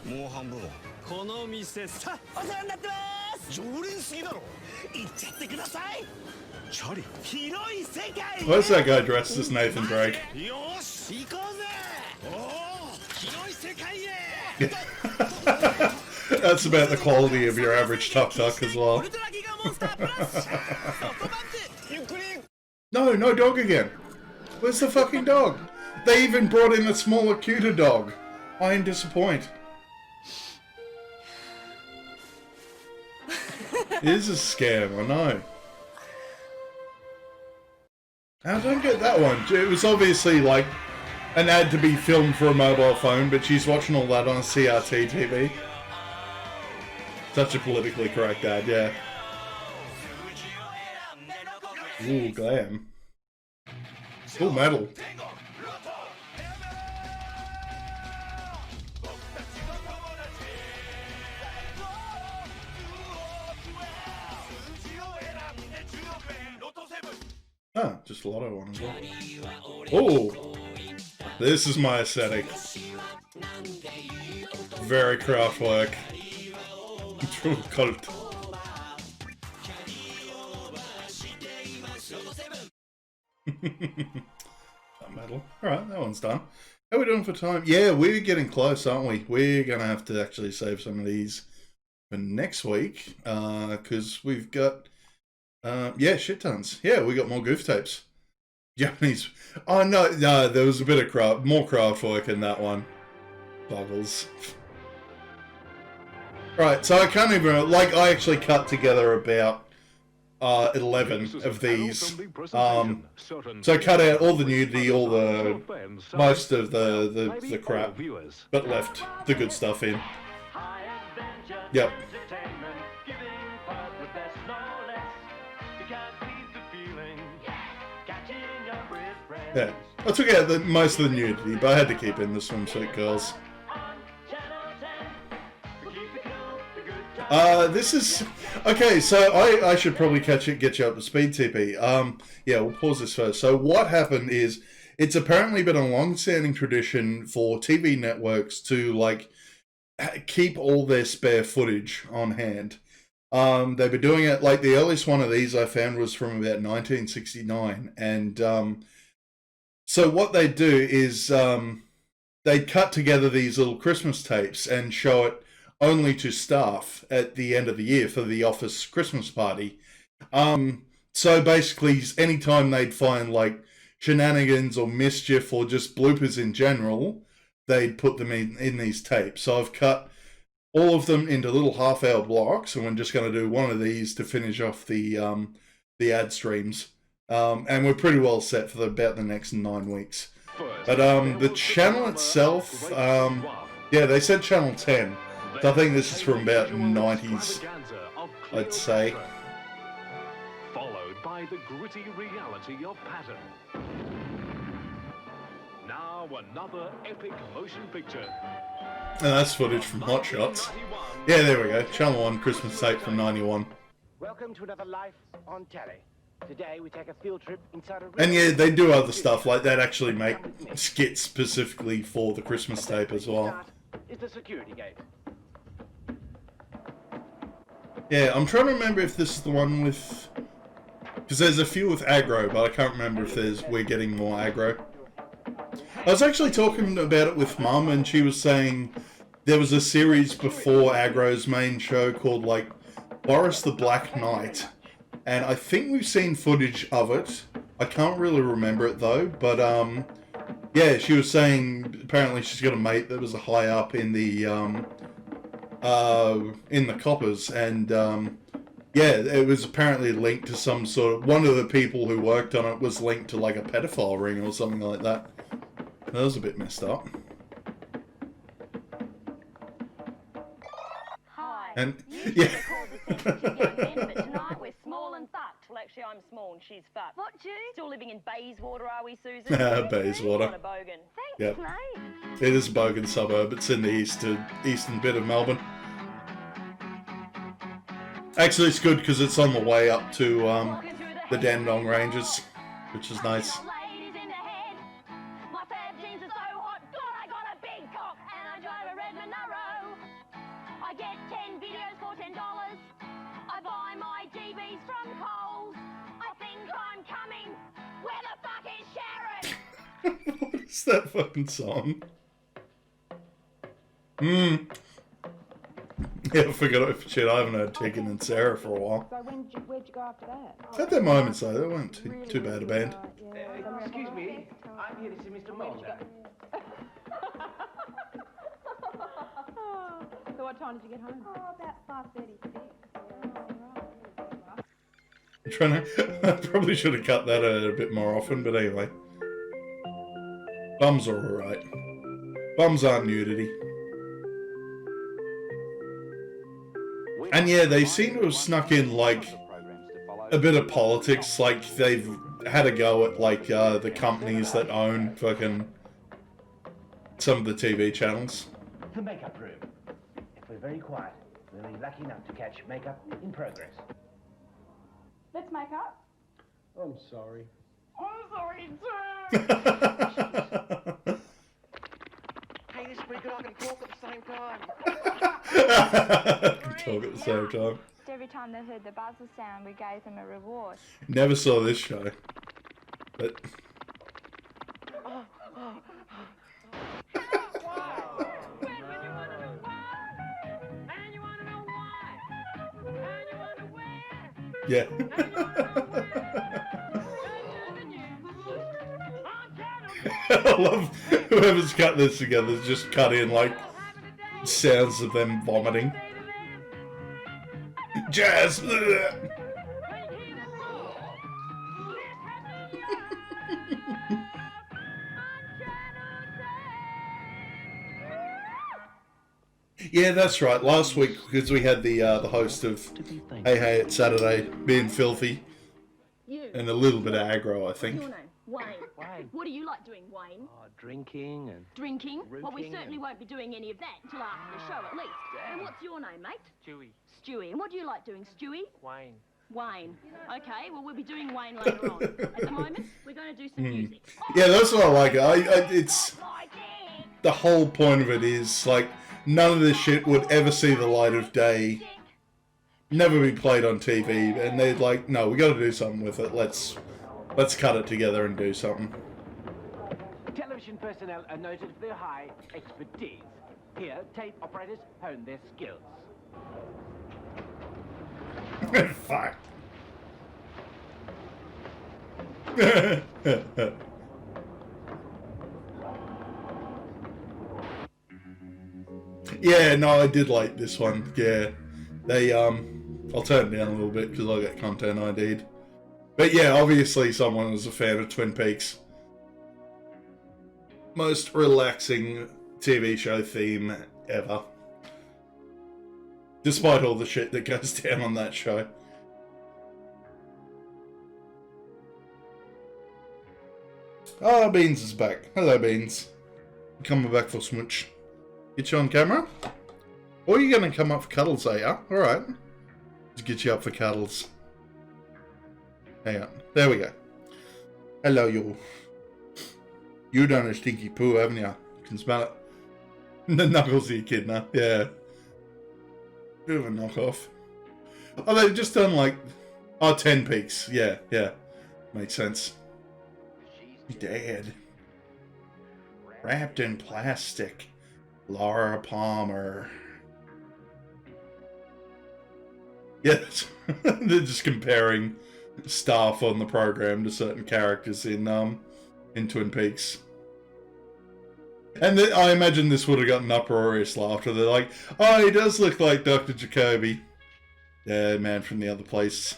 Where's that guy dressed as Nathan Drake? That's about the quality of your average Tuk Tuk as well. No, no dog again. Where's the fucking dog? They even brought in a smaller, cuter dog. I am disappointed. It is a scam, I know. I don't get that one. It was obviously like an ad to be filmed for a mobile phone, but she's watching all that on a CRT TV. Such a politically correct ad, yeah. Ooh, glam. Still metal. Ah, just Lotto one as well. Oh, this is my aesthetic. Very craft work. True cult. Metal. Alright, that one's done. How are we doing for time? Yeah, we're getting close, aren't we? We're going to have to actually save some of these for next week. Because we've got... yeah, shit tons. Yeah, we got more goof tapes. Japanese. Oh, no, there was a bit of more craft work in that one. Boggles. Right, so I can't even... Like, I actually cut together about 11 of these. So I cut out all the nudity, all the... most of the crap, but left the good stuff in. Yep. Yeah, I took out most of the nudity, but I had to keep in the swimsuit girls. This is... Okay, so I should probably get you up to speed, TP. Yeah, we'll pause this first. So what happened is, it's apparently been a long-standing tradition for TV networks to, like, keep all their spare footage on hand. They've been doing it, like, the earliest one of these I found was from about 1969, and, so what they do is they'd cut together these little Christmas tapes and show it only to staff at the end of the year for the office Christmas party. So basically, anytime they'd find like shenanigans or mischief or just bloopers in general, they'd put them in these tapes. So I've cut all of them into little half-hour blocks, and we're just going to do one of these to finish off the ad streams. And we're pretty well set for about the next 9 weeks. But the channel itself, yeah, they said channel 10. So I think this is from about 90s, I'd say. Followed by the gritty reality of pattern. Now another epic motion picture. And that's footage from Hot Shots. Yeah, there we go. Channel 1 Christmas tape from 91. Welcome to another Life on Telly. Today we take a field trip inside a... And yeah, they do other stuff, like they'd actually make skits specifically for the Christmas tape as well. Is the security gate. Yeah, I'm trying to remember if this is the one with... Because there's a few with aggro, but I can't remember if we're getting more aggro. I was actually talking about it with Mum, and she was saying there was a series before aggro's main show called, like, Boris the Black Knight. And I think we've seen footage of it. I can't really remember it, though. But, yeah, she was saying apparently she's got a mate that was a high up in the coppers, and yeah, it was apparently linked to some sort of... One of the people who worked on it was linked to like a pedophile ring or something like that. That was a bit messed up. Hi. And yeah. But tonight we're small and fucked. Well, actually, I'm small and she's fucked. What, you? Still living in Bayswater, are we, Susan? Bayswater. What a bogan. Thanks, Yep. mate. It is a bogan suburb. It's in the eastern bit of Melbourne. Actually, it's good because it's on the way up to the Dandenong Ranges, which is nice. What is that fucking song? Yeah, I forgot. Shit, I haven't heard Tegan and Sarah for a while. So where'd you go after that? Had their moments though. They weren't too bad a band. Excuse me, I'm here to see Mr. Mulder. So what time did you get home? Oh, about 5:36. I'm trying to. I probably should have cut that out a bit more often, but anyway. Bums are alright. Bums aren't nudity. And yeah, they seem to have snuck in, like, a bit of politics. Like, they've had a go at, like, the companies that own fucking some of the TV channels. The makeup room. If we're very quiet, we'll be lucky enough to catch makeup in progress. Let's make up. I'm sorry. I'm sorry too. Hey, this is pretty good. I can talk at the same time. Talk at the same time. Every time they heard the buzzer sound, we gave them a reward. Never saw this show. But yeah. I love whoever's cut this together just cut in like sounds of them vomiting. Jazz. Yeah, that's right. Last week, because we had the host of Hey Hey It's Saturday being filthy and a little bit of aggro, I think. Your name? Wayne. What do you like doing, Wayne? Drinking and... Drinking? Well, we Rooting certainly and- won't be doing any of that until after the show, at least. And what's your name, mate? Stewie. Stewie. And what do you like doing, Stewie? Wayne. Wayne. Okay, well, we'll be doing Wayne later on. At the moment, we're going to do some music. Yeah, that's what I like. It's the whole point of it is like none of this shit would ever see the light of day, never be played on TV, and they're like, no, we got to do something with it. Let's cut it together and do something. Television personnel are noted for their high expertise. Here, tape operators hone their skills. Fuck. Yeah, no, I did like this one. Yeah, they I'll turn it down a little bit because I got content ID'd. But yeah, obviously someone was a fan of Twin Peaks. Most relaxing TV show theme ever. Despite all the shit that goes down on that show. Oh, Beans is back. Hello, Beans. Coming back for smooch. Get you on camera? Or are you going to come up for cuddles, are ya? Alright. Let's get you up for cuddles. Hang on. There we go. Hello, you. You done a stinky poo, haven't ya? You can smell it. The knuckles of your kid now. Yeah. Bit of a knockoff. Oh, they've just done like... Oh, 10 peaks. Yeah, yeah. Makes sense. Dead. Wrapped in plastic. Laura Palmer. Yes, they're just comparing staff on the program to certain characters in Twin Peaks. And I imagine this would have gotten uproarious laughter. They're like, oh, he does look like Dr. Jacoby. Yeah, man from the other place.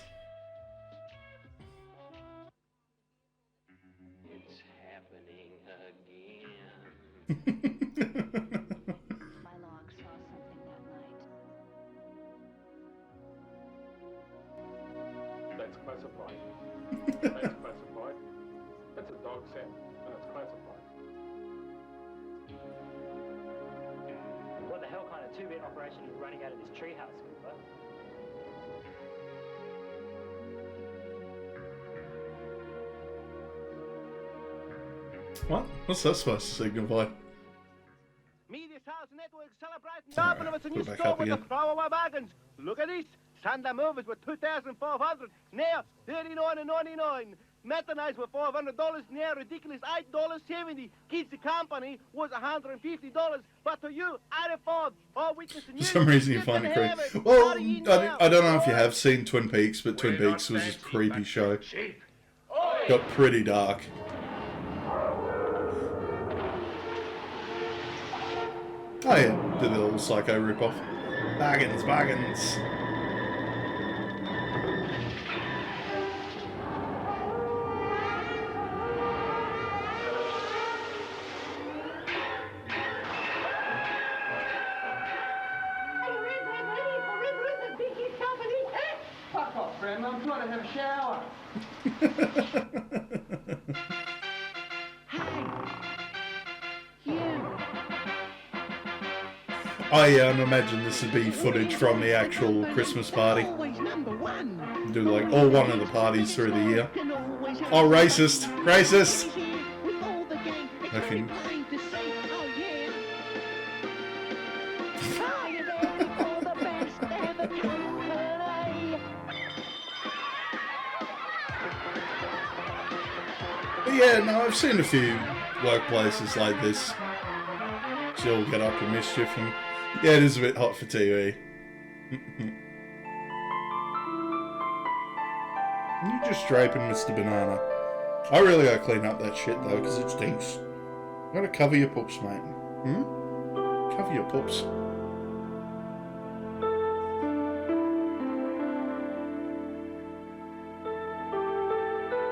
It's happening again. My log saw something that night. That's classified. That's classified. That's a dog scent, and it's classified. What the hell kind of two-bit operation is running out of this treehouse, Cooper? What? What's that supposed to signify? Media Sales Network celebrating the opening of its new put it back store up with the again. throwaway bargains. Look at this. Sunday movies with 2,500. Now, $39.99. Methanize were $500, now ridiculous $8.70. Kids the company was $150, but to you, 85. All weakness in you. For some reason you find it creepy. Well, I don't know if you have seen Twin Peaks, but Twin Peaks was a creepy show. Got pretty dark. Oh yeah, did the little Psycho ripoff. Bargains, bargains. Fuck off, Graham. I'm trying to have a shower. I imagine this would be footage from the actual Christmas party. Do like all one of the parties through the year. Oh, racist! Racist! Okay. But yeah, no, I've seen a few workplaces like this. She'll get up to mischief, and yeah, it is a bit hot for TV. You just draping Mr. Banana. I really gotta clean up that shit though, because it stinks. You gotta cover your poops, mate. Cover your poops.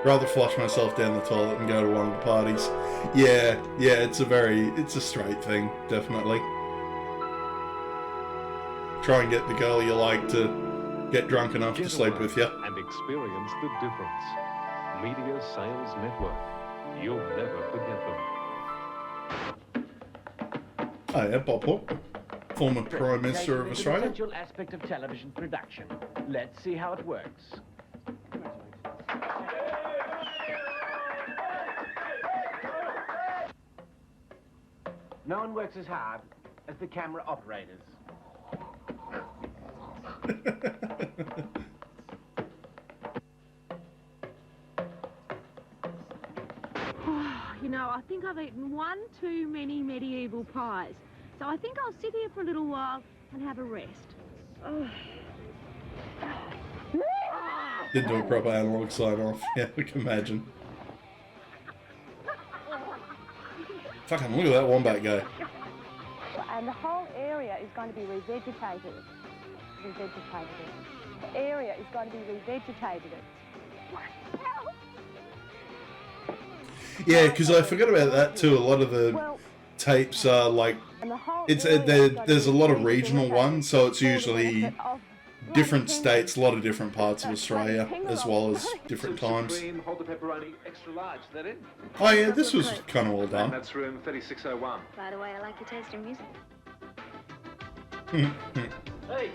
Rather flush myself down the toilet and go to one of the parties. Yeah, it's a straight thing, definitely. Try and get the girl you like to get drunk enough to sleep with you. And experience the difference. Media Sales Network. You'll never forget them. Oh yeah, Bob Hawke, former Prime Minister of Australia. The essential aspect of television production. Let's see how it works. No one works as hard as the camera operators. You know, I think I've eaten one too many medieval pies. So I think I'll sit here for a little while and have a rest. Oh. Didn't do a proper analog sign off. Yeah, we can imagine. Fucking look at that wombat go. And the whole area is going to be revegetated. The area is going to be revegetated. Yeah, because I forgot about that too. A lot of the tapes are like, there's a lot of regional ones, so it's usually different states, a lot of different parts of Australia, as well as different times. Hold the pepperoni extra large, is that it? Oh yeah, this was kind of well done. That's room 3601. By the way, I like your taste in music. Hey!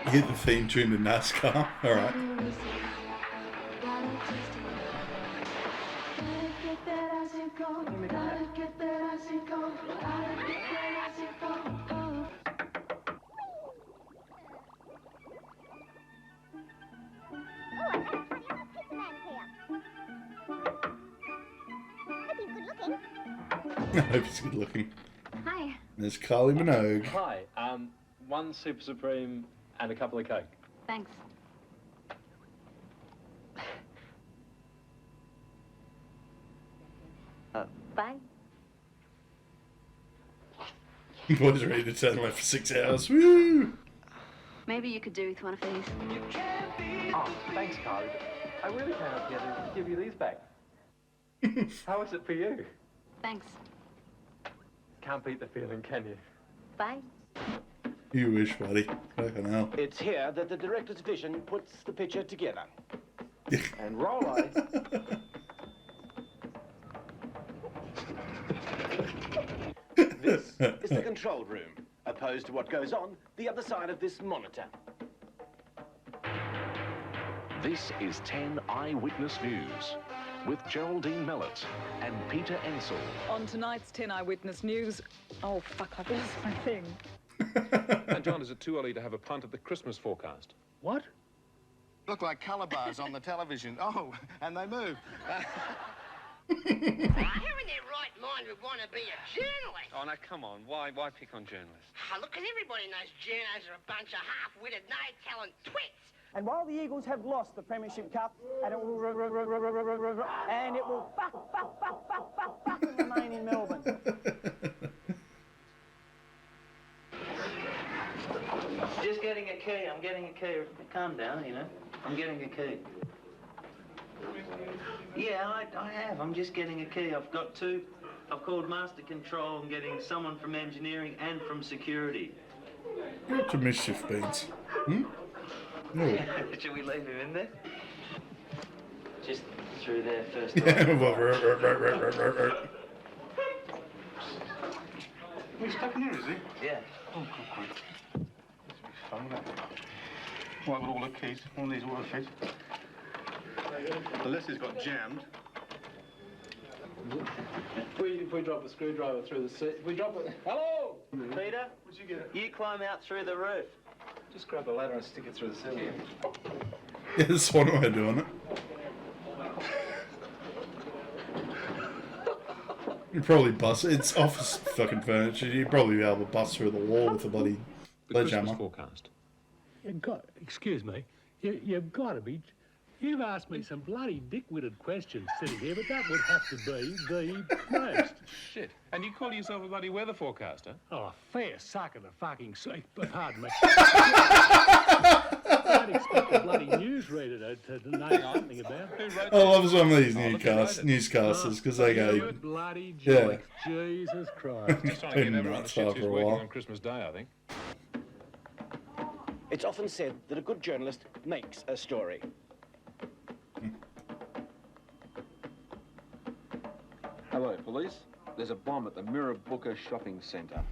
Hit the theme tune to NASCAR. Alright. I hope he's good looking. Hi. There's Kylie Minogue. Hi, one Super Supreme and a couple of Coke. Thanks. Bye. Boys ready to turn left for 6 hours. Woo! Maybe you could do with one of these. Oh, thanks, Kylie. I really came up here to give you these back. How is it for you? Thanks. Can't beat the feeling, can you? Bye. You wish, buddy. Fucking hell. It's here that the director's vision puts the picture together. And roll eye. This is the control room, opposed to what goes on the other side of this monitor. This is 10 Eyewitness News with Geraldine Mellett and Peter Ensel. On tonight's 10 Eyewitness News... Oh, fuck, I've lost my thing. And John, is it too early to have a punt at the Christmas forecast? What? Look like colour bars on the television. Oh, and they move. Who in their right mind would want to be a journalist? Oh, now, come on. Why pick on journalists? Ah, look, because everybody knows journos are a bunch of half-witted, no-talent twits. And while the Eagles have lost the Premiership Cup, and it will fucking remain in Melbourne. Just getting a key. I'm getting a key. Calm down, you know. I'm getting a key. Yeah, I have. I'm just getting a key. I've got two. I've called Master Control. I'm getting someone from engineering and from security. What a mischief beans. Hmm? No. Should we leave him in there? Just through there first. Yeah, He's stuck in here, is he? Yeah. Oh, good. This will be fun, won't it? Right, with all the keys. One of these will fit. The list has got jammed. If we drop a screwdriver through the seat, if we drop it... Hello! Peter, What'd you get? you climb out through the roof. Just grab a ladder and stick it through the ceiling. Yeah, that's one way of doing it. You probably bust. It's office fucking furniture. You'd probably be able to bust through the wall with a bloody sledgehammer. Forecast. Excuse me. You've got to be... You've asked me some bloody dick-witted questions sitting here, but that would have to be the most. Shit. And you call yourself a bloody weather forecaster? Oh, fair sucker to fucking say. Pardon me. I don't expect a bloody newsreader to know something about. I love some of these newscasters because they go, bloody yeah. joke. Jesus Christ. Just trying to get everyone to shit who's working on Christmas Day, I think. It's often said that a good journalist makes a story. Hello, police. There's a bomb at the Mirrabooka shopping centre.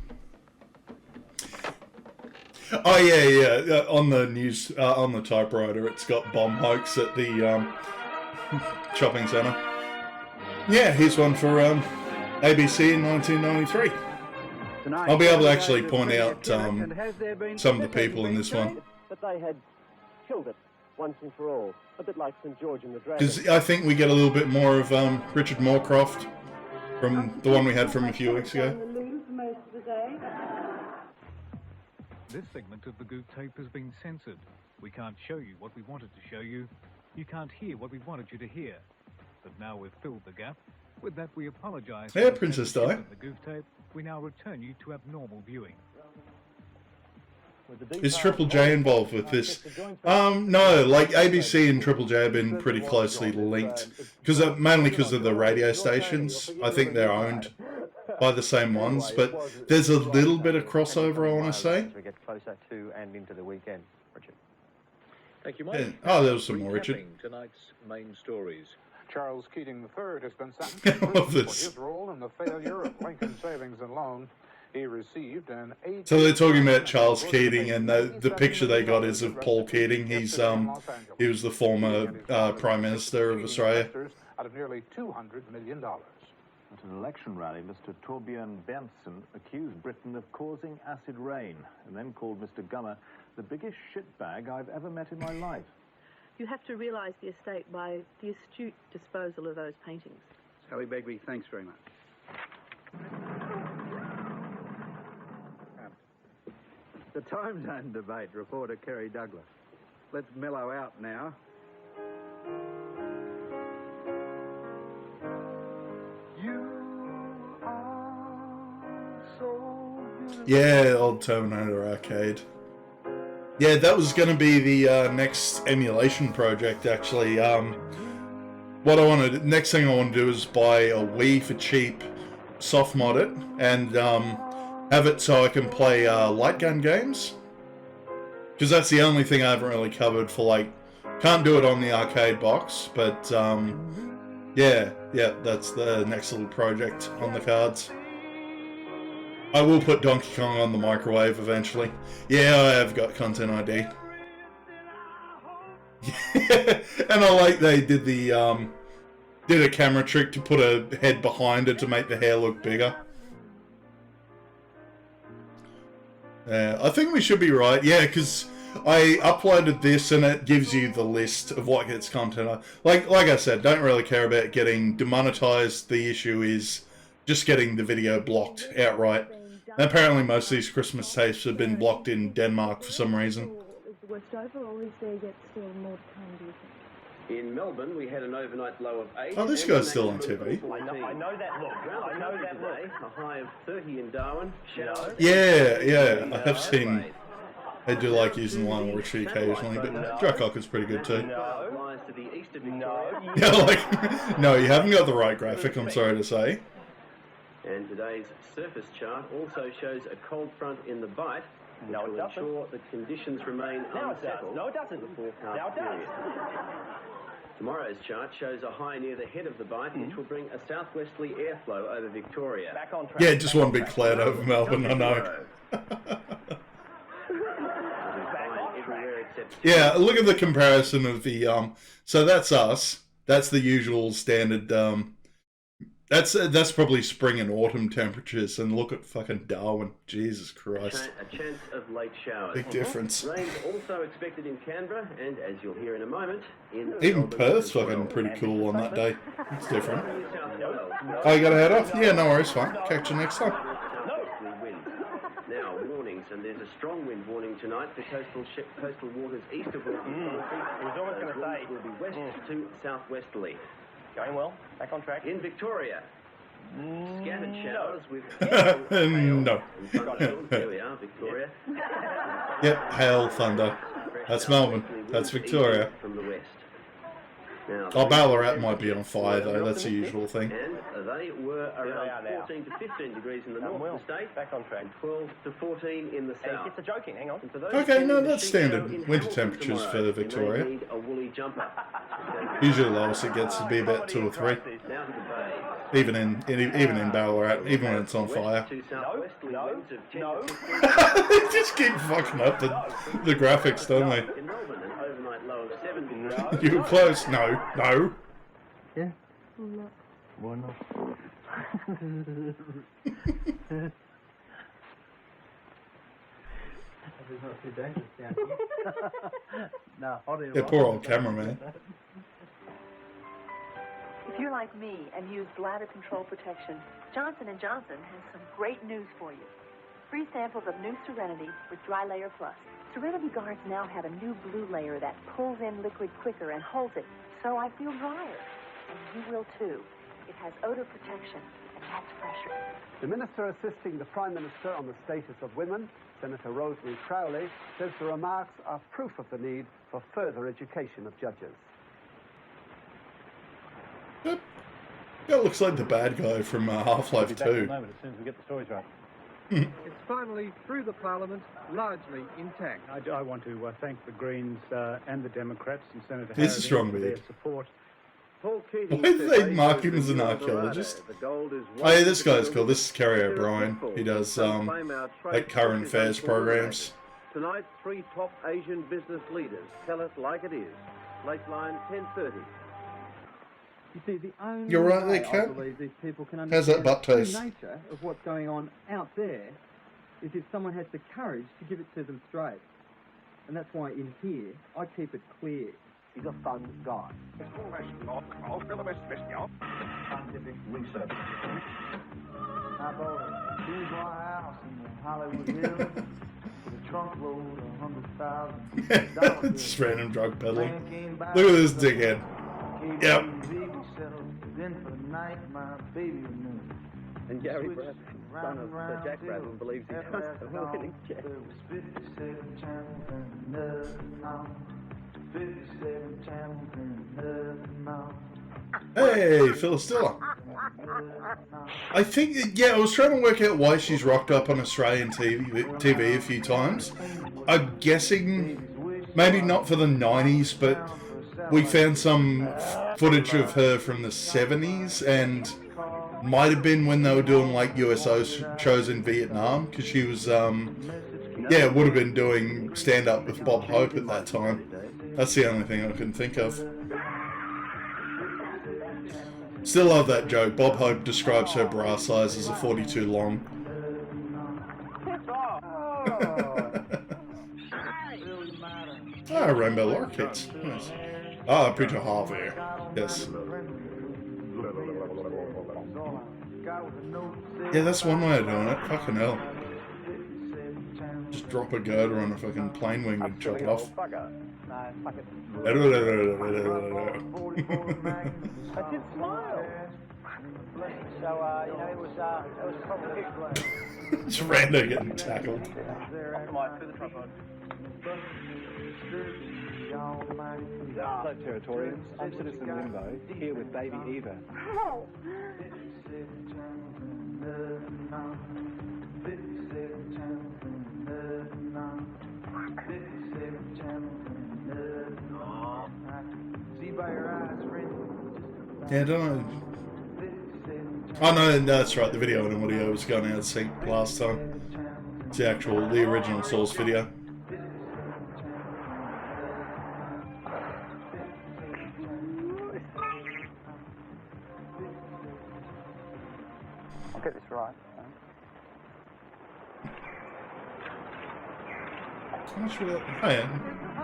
oh yeah. On the news, on the typewriter, it's got bomb hoax at the shopping centre. Yeah, here's one for ABC in 1993. I'll be able to actually point out some of the people in this one. But they had killed it once and for all. A bit like St. George and the Dragon. Because I think we get a little bit more of Richard Moorcroft from the one we had from a few weeks ago. This segment of the Goof Tape has been censored. We can't show you what we wanted to show you. You can't hear what we wanted you to hear. But now we've filled the gap. With that, we apologise. Yeah, Princess Di. The Goof Tape. We now return you to abnormal viewing. Is Triple J involved with this? No, like ABC and Triple J have been pretty closely linked, mainly because of the radio stations. I think they're owned by the same ones, but there's a little bit of crossover, I want to say. We get closer to and into the weekend, Richard. Thank you, Mike. Yeah. Oh, there was some more, Richard. Recapping tonight's main stories. Charles Keating III has been sentenced I love for this. his role in the failure of Lincoln Savings and Loan. He received an 8. So they're talking about Charles Keating, and the picture they got is of Paul Keating. He was the former Prime Minister of Australia. Out of nearly $200 million. At an election rally, Mr. Torbjörn Benson accused Britain of causing acid rain, and then called Mr. Gummer the biggest shitbag I've ever met in my life. You have to realise the estate by the astute disposal of those paintings. Sally Begbie, thanks very much. The time zone debate, reporter Kerry Douglas. Let's mellow out now. Yeah, old Terminator Arcade. Yeah, that was going to be the next emulation project, actually. Next thing I want to do is buy a Wii for cheap, soft mod it, and have it so I can play light gun games. Because that's the only thing I haven't really covered for, like, can't do it on the arcade box, but yeah, that's the next little project on the cards. I will put Donkey Kong on the microwave eventually. Yeah, I have got Content ID. And I like they did the did a camera trick to put a head behind it to make the hair look bigger. I think we should be right. Yeah, because I uploaded this and it gives you the list of what gets content. Like I said, don't really care about getting demonetized. The issue is just getting the video blocked outright. And apparently most of these Christmas tapes have been blocked in Denmark for some reason. Is the worst over, or is there yet still more to come, do you think? In Melbourne, we had an overnight low of 8. Oh, this guy's still on TV. I know that look. I know that look. A high of 30 in Darwin. Yeah, I have seen. I do like using line worksheet occasionally, but Drakok is pretty good too. Lies to the east of Victoria. Yeah, like, no, you haven't got the right graphic, I'm sorry to say. And today's surface chart also shows a cold front in the Bight, which will ensure that conditions remain unsettled. No, it doesn't. Now it does. Tomorrow's chart shows a high near the head of the Bight, which will bring a southwesterly airflow over Victoria. Back on track. Yeah, just one big cloud over Melbourne, I know. Yeah, look at the comparison of the, so that's us. That's the usual standard, that's probably spring and autumn temperatures, and look at fucking Darwin. Jesus Christ. A chance of late showers. Big difference. Rain also expected in Canberra, and as you'll hear in a moment, in Even Perth's fucking pretty cool on that day. It's different. Oh, you gotta head off? Yeah, no worries, fine. Catch you next time. Now, warnings, and there's a strong wind warning tonight for coastal waters east of Auckland. I was almost going to say. Will be west to southwesterly. Going well. Back on track. In Victoria, scattered showers with No. Here we are, Victoria. Yep, hail, thunder. That's Melbourne. That's Victoria. From the west. Now, Oh, Ballarat might be on fire though, that's the usual thing. And they were around 14 to 15 degrees in the north of the state. Back on track. And 12 to 14 in the south. It's a joking, hang on. Okay, no, that's standard winter temperatures for Victoria. Need a woolly jumper. Usually the lowest it gets to be about 2 or 3. Now to the bay. Even in Ballarat, even when it's on fire. No. They just keep fucking up the graphics, don't they? In Melbourne, an overnight low of 7 degrees. You were close. No. Yeah. Why not? It's not too dangerous down here. No, Yeah, poor old cameraman. If you're like me and use bladder control protection, Johnson & Johnson has some great news for you. Free samples of new Serenity with Dry Layer Plus. Serenity Guards now have a new blue layer that pulls in liquid quicker and holds it, so I feel drier. And you will too. It has odor protection and that's fresher. The minister assisting the Prime Minister on the status of women, Senator Rosemary Crowley, says the remarks are proof of the need for further education of judges. That looks like the bad guy from Half-Life 2. As soon as we get the stories right. It's finally through the Parliament, largely intact. I want to thank the Greens and the Democrats and Senator He's a Harrison strong for dude. their support. Why did they mark him as an archaeologist? Oh yeah, this guy's cool. This is Kerry O'Brien. He does like current affairs programs. Tonight, 3 top Asian business leaders tell us like it is. Lateline 10:30. You see, the only You're right way there, I Kat. believe these people can How's that understand butt the true taste? nature of what's going on out there is if someone has the courage to give it to them straight. And that's why in here, I keep it clear. He's a fun guy. Scientific research. I bought a bourgeois house in Hollywood Hills with a trunk load of $100,000. Just random drug peddling. Look at this dickhead. Yep. Then for the night, my baby knew. And Gary Bradley, son of Sir Jack Bradley, believes he has to win winning check. 57 channels and nothing on. 57 channels and nothing on. Hey, Philistilla. I think, yeah, I was trying to work out why she's rocked up on Australian TV a few times. I'm guessing maybe not for the 90s, but we found some footage of her from the 70s, and might have been when they were doing like USO shows in Vietnam, because she was, yeah, would have been doing stand-up with Bob Hope at that time. That's the only thing I can think of. Still love that joke. Bob Hope describes her bra size as a 42 long. Piss off! Ah, Rainbow Lorikeets. Nice. Ah, Preacher Harvey. Yes. Yeah, that's one way of doing it. Fucking hell. Just drop a girder on a fucking plane wing and chop it off. I did smile. So, you know, it was probably... It's random getting tackled. Hello, Territorians. I'm Citizen Limbo, here with baby Eva. Oh. Yeah, I don't know. Oh no, that's right. The video and audio was going out of sync last time. It's the original source video. I'll get this right. How much will that? Oh yeah,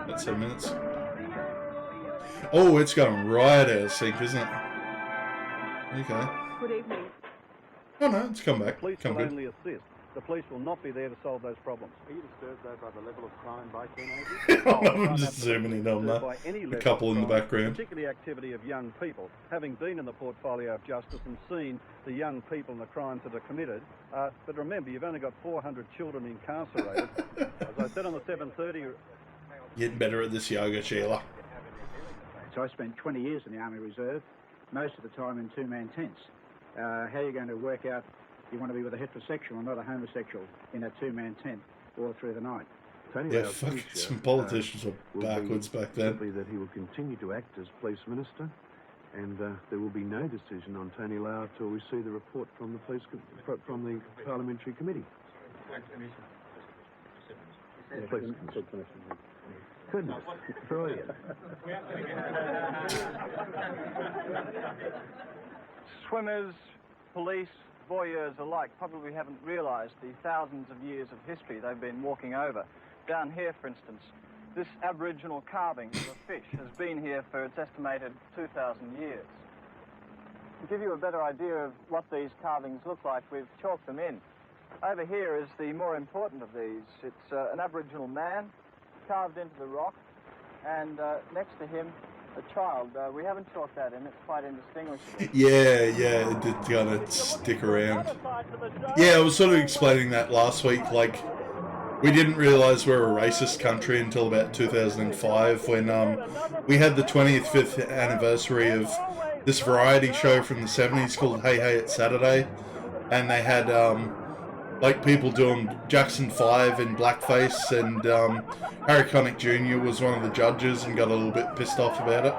that's 7 minutes. Oh, it's going right out of sync, isn't it? Okay. Good evening. Oh no, it's come back. Police Come will good. only assist. The police will not be there to solve those problems. Are you disturbed though by the level of crime by teenagers? I'm just zooming in on that. A couple in the background. Particularly activity of young people. Having been in the portfolio of justice and seen the young people and the crimes that are committed, but remember, you've only got 400 children incarcerated. As I said on the 7:30... Getting better at this yoga, Sheila. So I spent 20 years in the Army Reserve, most of the time in two-man tents. How are you going to work out you want to be with a heterosexual or not a homosexual in a two-man tent all through the night? Yeah, fuck, some politicians were backwards back then. Will be that he will continue to act as police minister, and there will be no decision on Tony Lau until we see the report from the from the parliamentary committee. Goodness, brilliant. Swimmers, police, voyeurs alike probably haven't realised the thousands of years of history they've been walking over. Down here, for instance, this Aboriginal carving of a fish has been here for its estimated 2,000 years. To give you a better idea of what these carvings look like, we've chalked them in. Over here is the more important of these. It's an Aboriginal man carved into the rock, and next to him, a child. We haven't chalked that in. It's quite indistinguishable. Yeah, it did kind of stick around. Yeah, I was sort of explaining that last week. Like, we didn't realise we're a racist country until about 2005 when we had the 25th anniversary of this variety show from the 70s called Hey Hey It's Saturday, and they had like people doing Jackson 5 in blackface, and Harry Connick Jr. was one of the judges and got a little bit pissed off about it.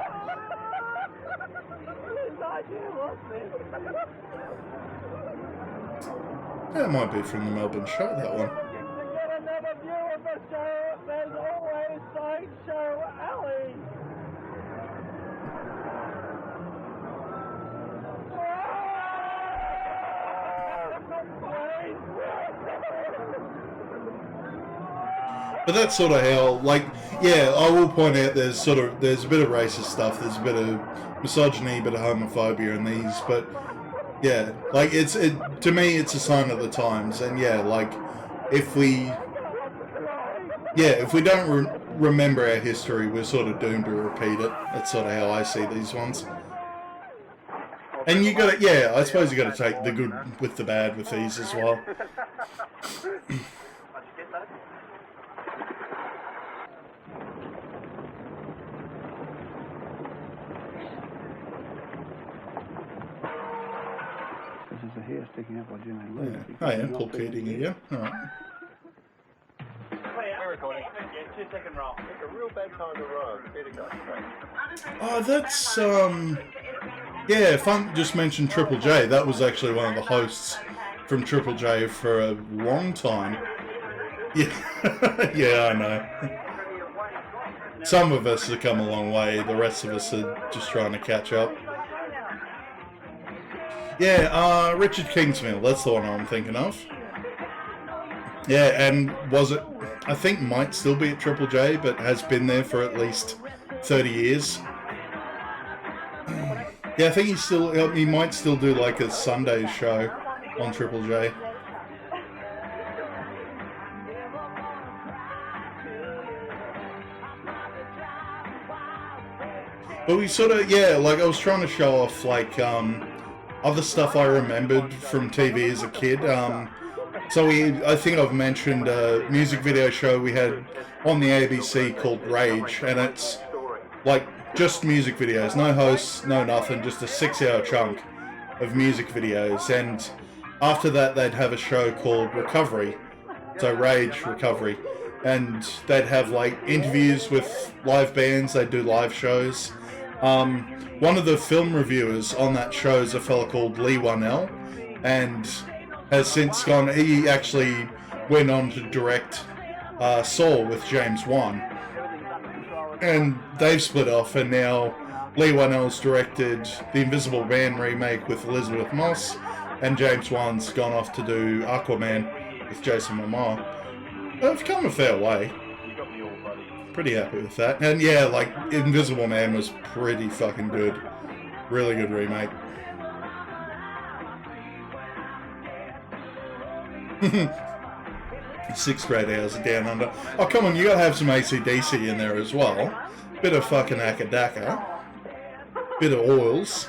That might be from the Melbourne show, that one. There's always Sideshow Alley. But that's sort of how, like, yeah, I will point out there's a bit of racist stuff, there's a bit of misogyny, a bit of homophobia in these, but yeah, like, to me, it's a sign of the times, and yeah, like, if we don't remember our history, we're sort of doomed to repeat it. That's sort of how I see these ones. And you gotta, yeah, I suppose you gotta take the good with the bad with these as well. This is the hair sticking up like Jimmy Lee. Yeah. Oh yeah, Paul Keating again. Alright. We're recording. 2-second roll. It's a real bad time to roll. Here to go. Oh, that's, yeah, Fun just mentioned Triple J. That was actually one of the hosts from Triple J for a long time. Yeah, yeah, I know. Some of us have come a long way, the rest of us are just trying to catch up. Yeah, Richard Kingsmill, that's the one I'm thinking of. Yeah, and was it, I think might still be at Triple J, but has been there for at least 30 years. Yeah, I think he might still do like a Sunday show on Triple J. But we sort of, yeah, like I was trying to show off like other stuff I remembered from TV as a kid. So I think I've mentioned a music video show we had on the ABC called Rage, and it's like just music videos, no hosts, no nothing, just a 6-hour chunk of music videos. And after that, they'd have a show called Recovery, so Rage Recovery, and they'd have like interviews with live bands. They'd do live shows. One of the film reviewers on that show is a fella called Lee Wanell, and has since gone. He actually went on to direct Saw with James Wan, and they've split off, and now Lee Wanell's directed the Invisible Man remake with Elizabeth Moss, and James Wan's gone off to do Aquaman with Jason Momoa. They've come a fair way. Pretty happy with that. And yeah, like, Invisible Man was pretty fucking good. Really good remake. 6 great hours of Down Under. Oh, come on, you gotta have some AC/DC in there as well. Bit of fucking Akadaka. Bit of oils.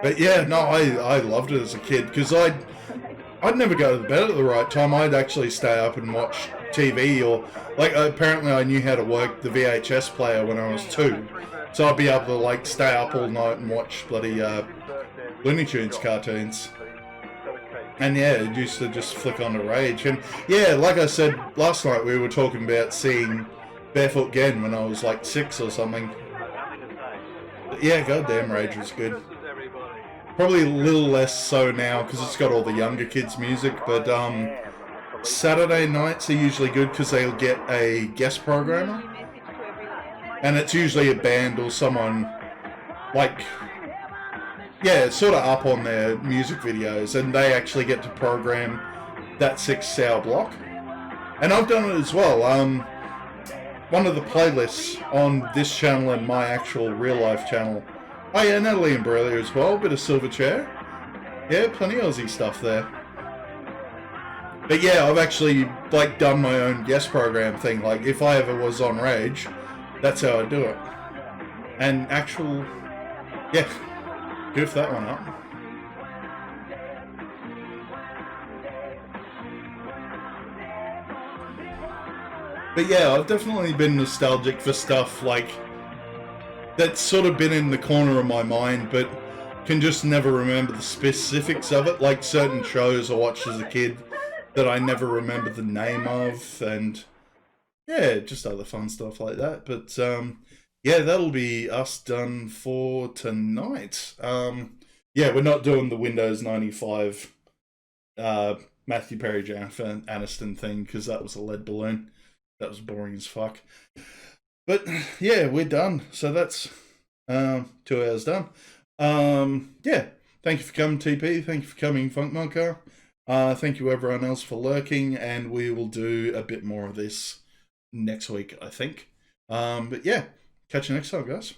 But yeah, no, I loved it as a kid, because I'd never go to bed at the right time. I'd actually stay up and watch TV, or like apparently I knew how to work the VHS player when I was 2, so I'd be able to like stay up all night and watch bloody Looney Tunes cartoons. And yeah, it used to just flick on to Rage. And yeah, like I said last night, we were talking about seeing Barefoot Gen when I was like 6 or something. But yeah, goddamn, Rage was good. Probably a little less so now because it's got all the younger kids' music, but Saturday nights are usually good because they'll get a guest programmer, and it's usually a band or someone like, yeah, sort of up on their music videos, and they actually get to program that 6-hour block. And I've done it as well. One of the playlists on this channel and my actual real life channel. Oh yeah, Natalie and Imbruglia as well, bit of Silverchair. Yeah, plenty of Aussie stuff there. But yeah, I've actually like done my own guest program thing. Like if I ever was on Rage, that's how I do it. And actual, yeah, goof that one up. But yeah, I've definitely been nostalgic for stuff like that's sort of been in the corner of my mind, but can just never remember the specifics of it. Like certain shows I watched as a kid that I never remember the name of, and yeah, just other fun stuff like that. But yeah, that'll be us done for tonight. Yeah, we're not doing the Windows 95 Matthew Perry Jennifer Aniston thing because that was a lead balloon. That was boring as fuck. But yeah, we're done. So that's 2 hours done. Yeah, thank you for coming, TP. Thank you for coming, Funk Monka. Thank you everyone else for lurking, and we will do a bit more of this next week, I think. But yeah, catch you next time, guys.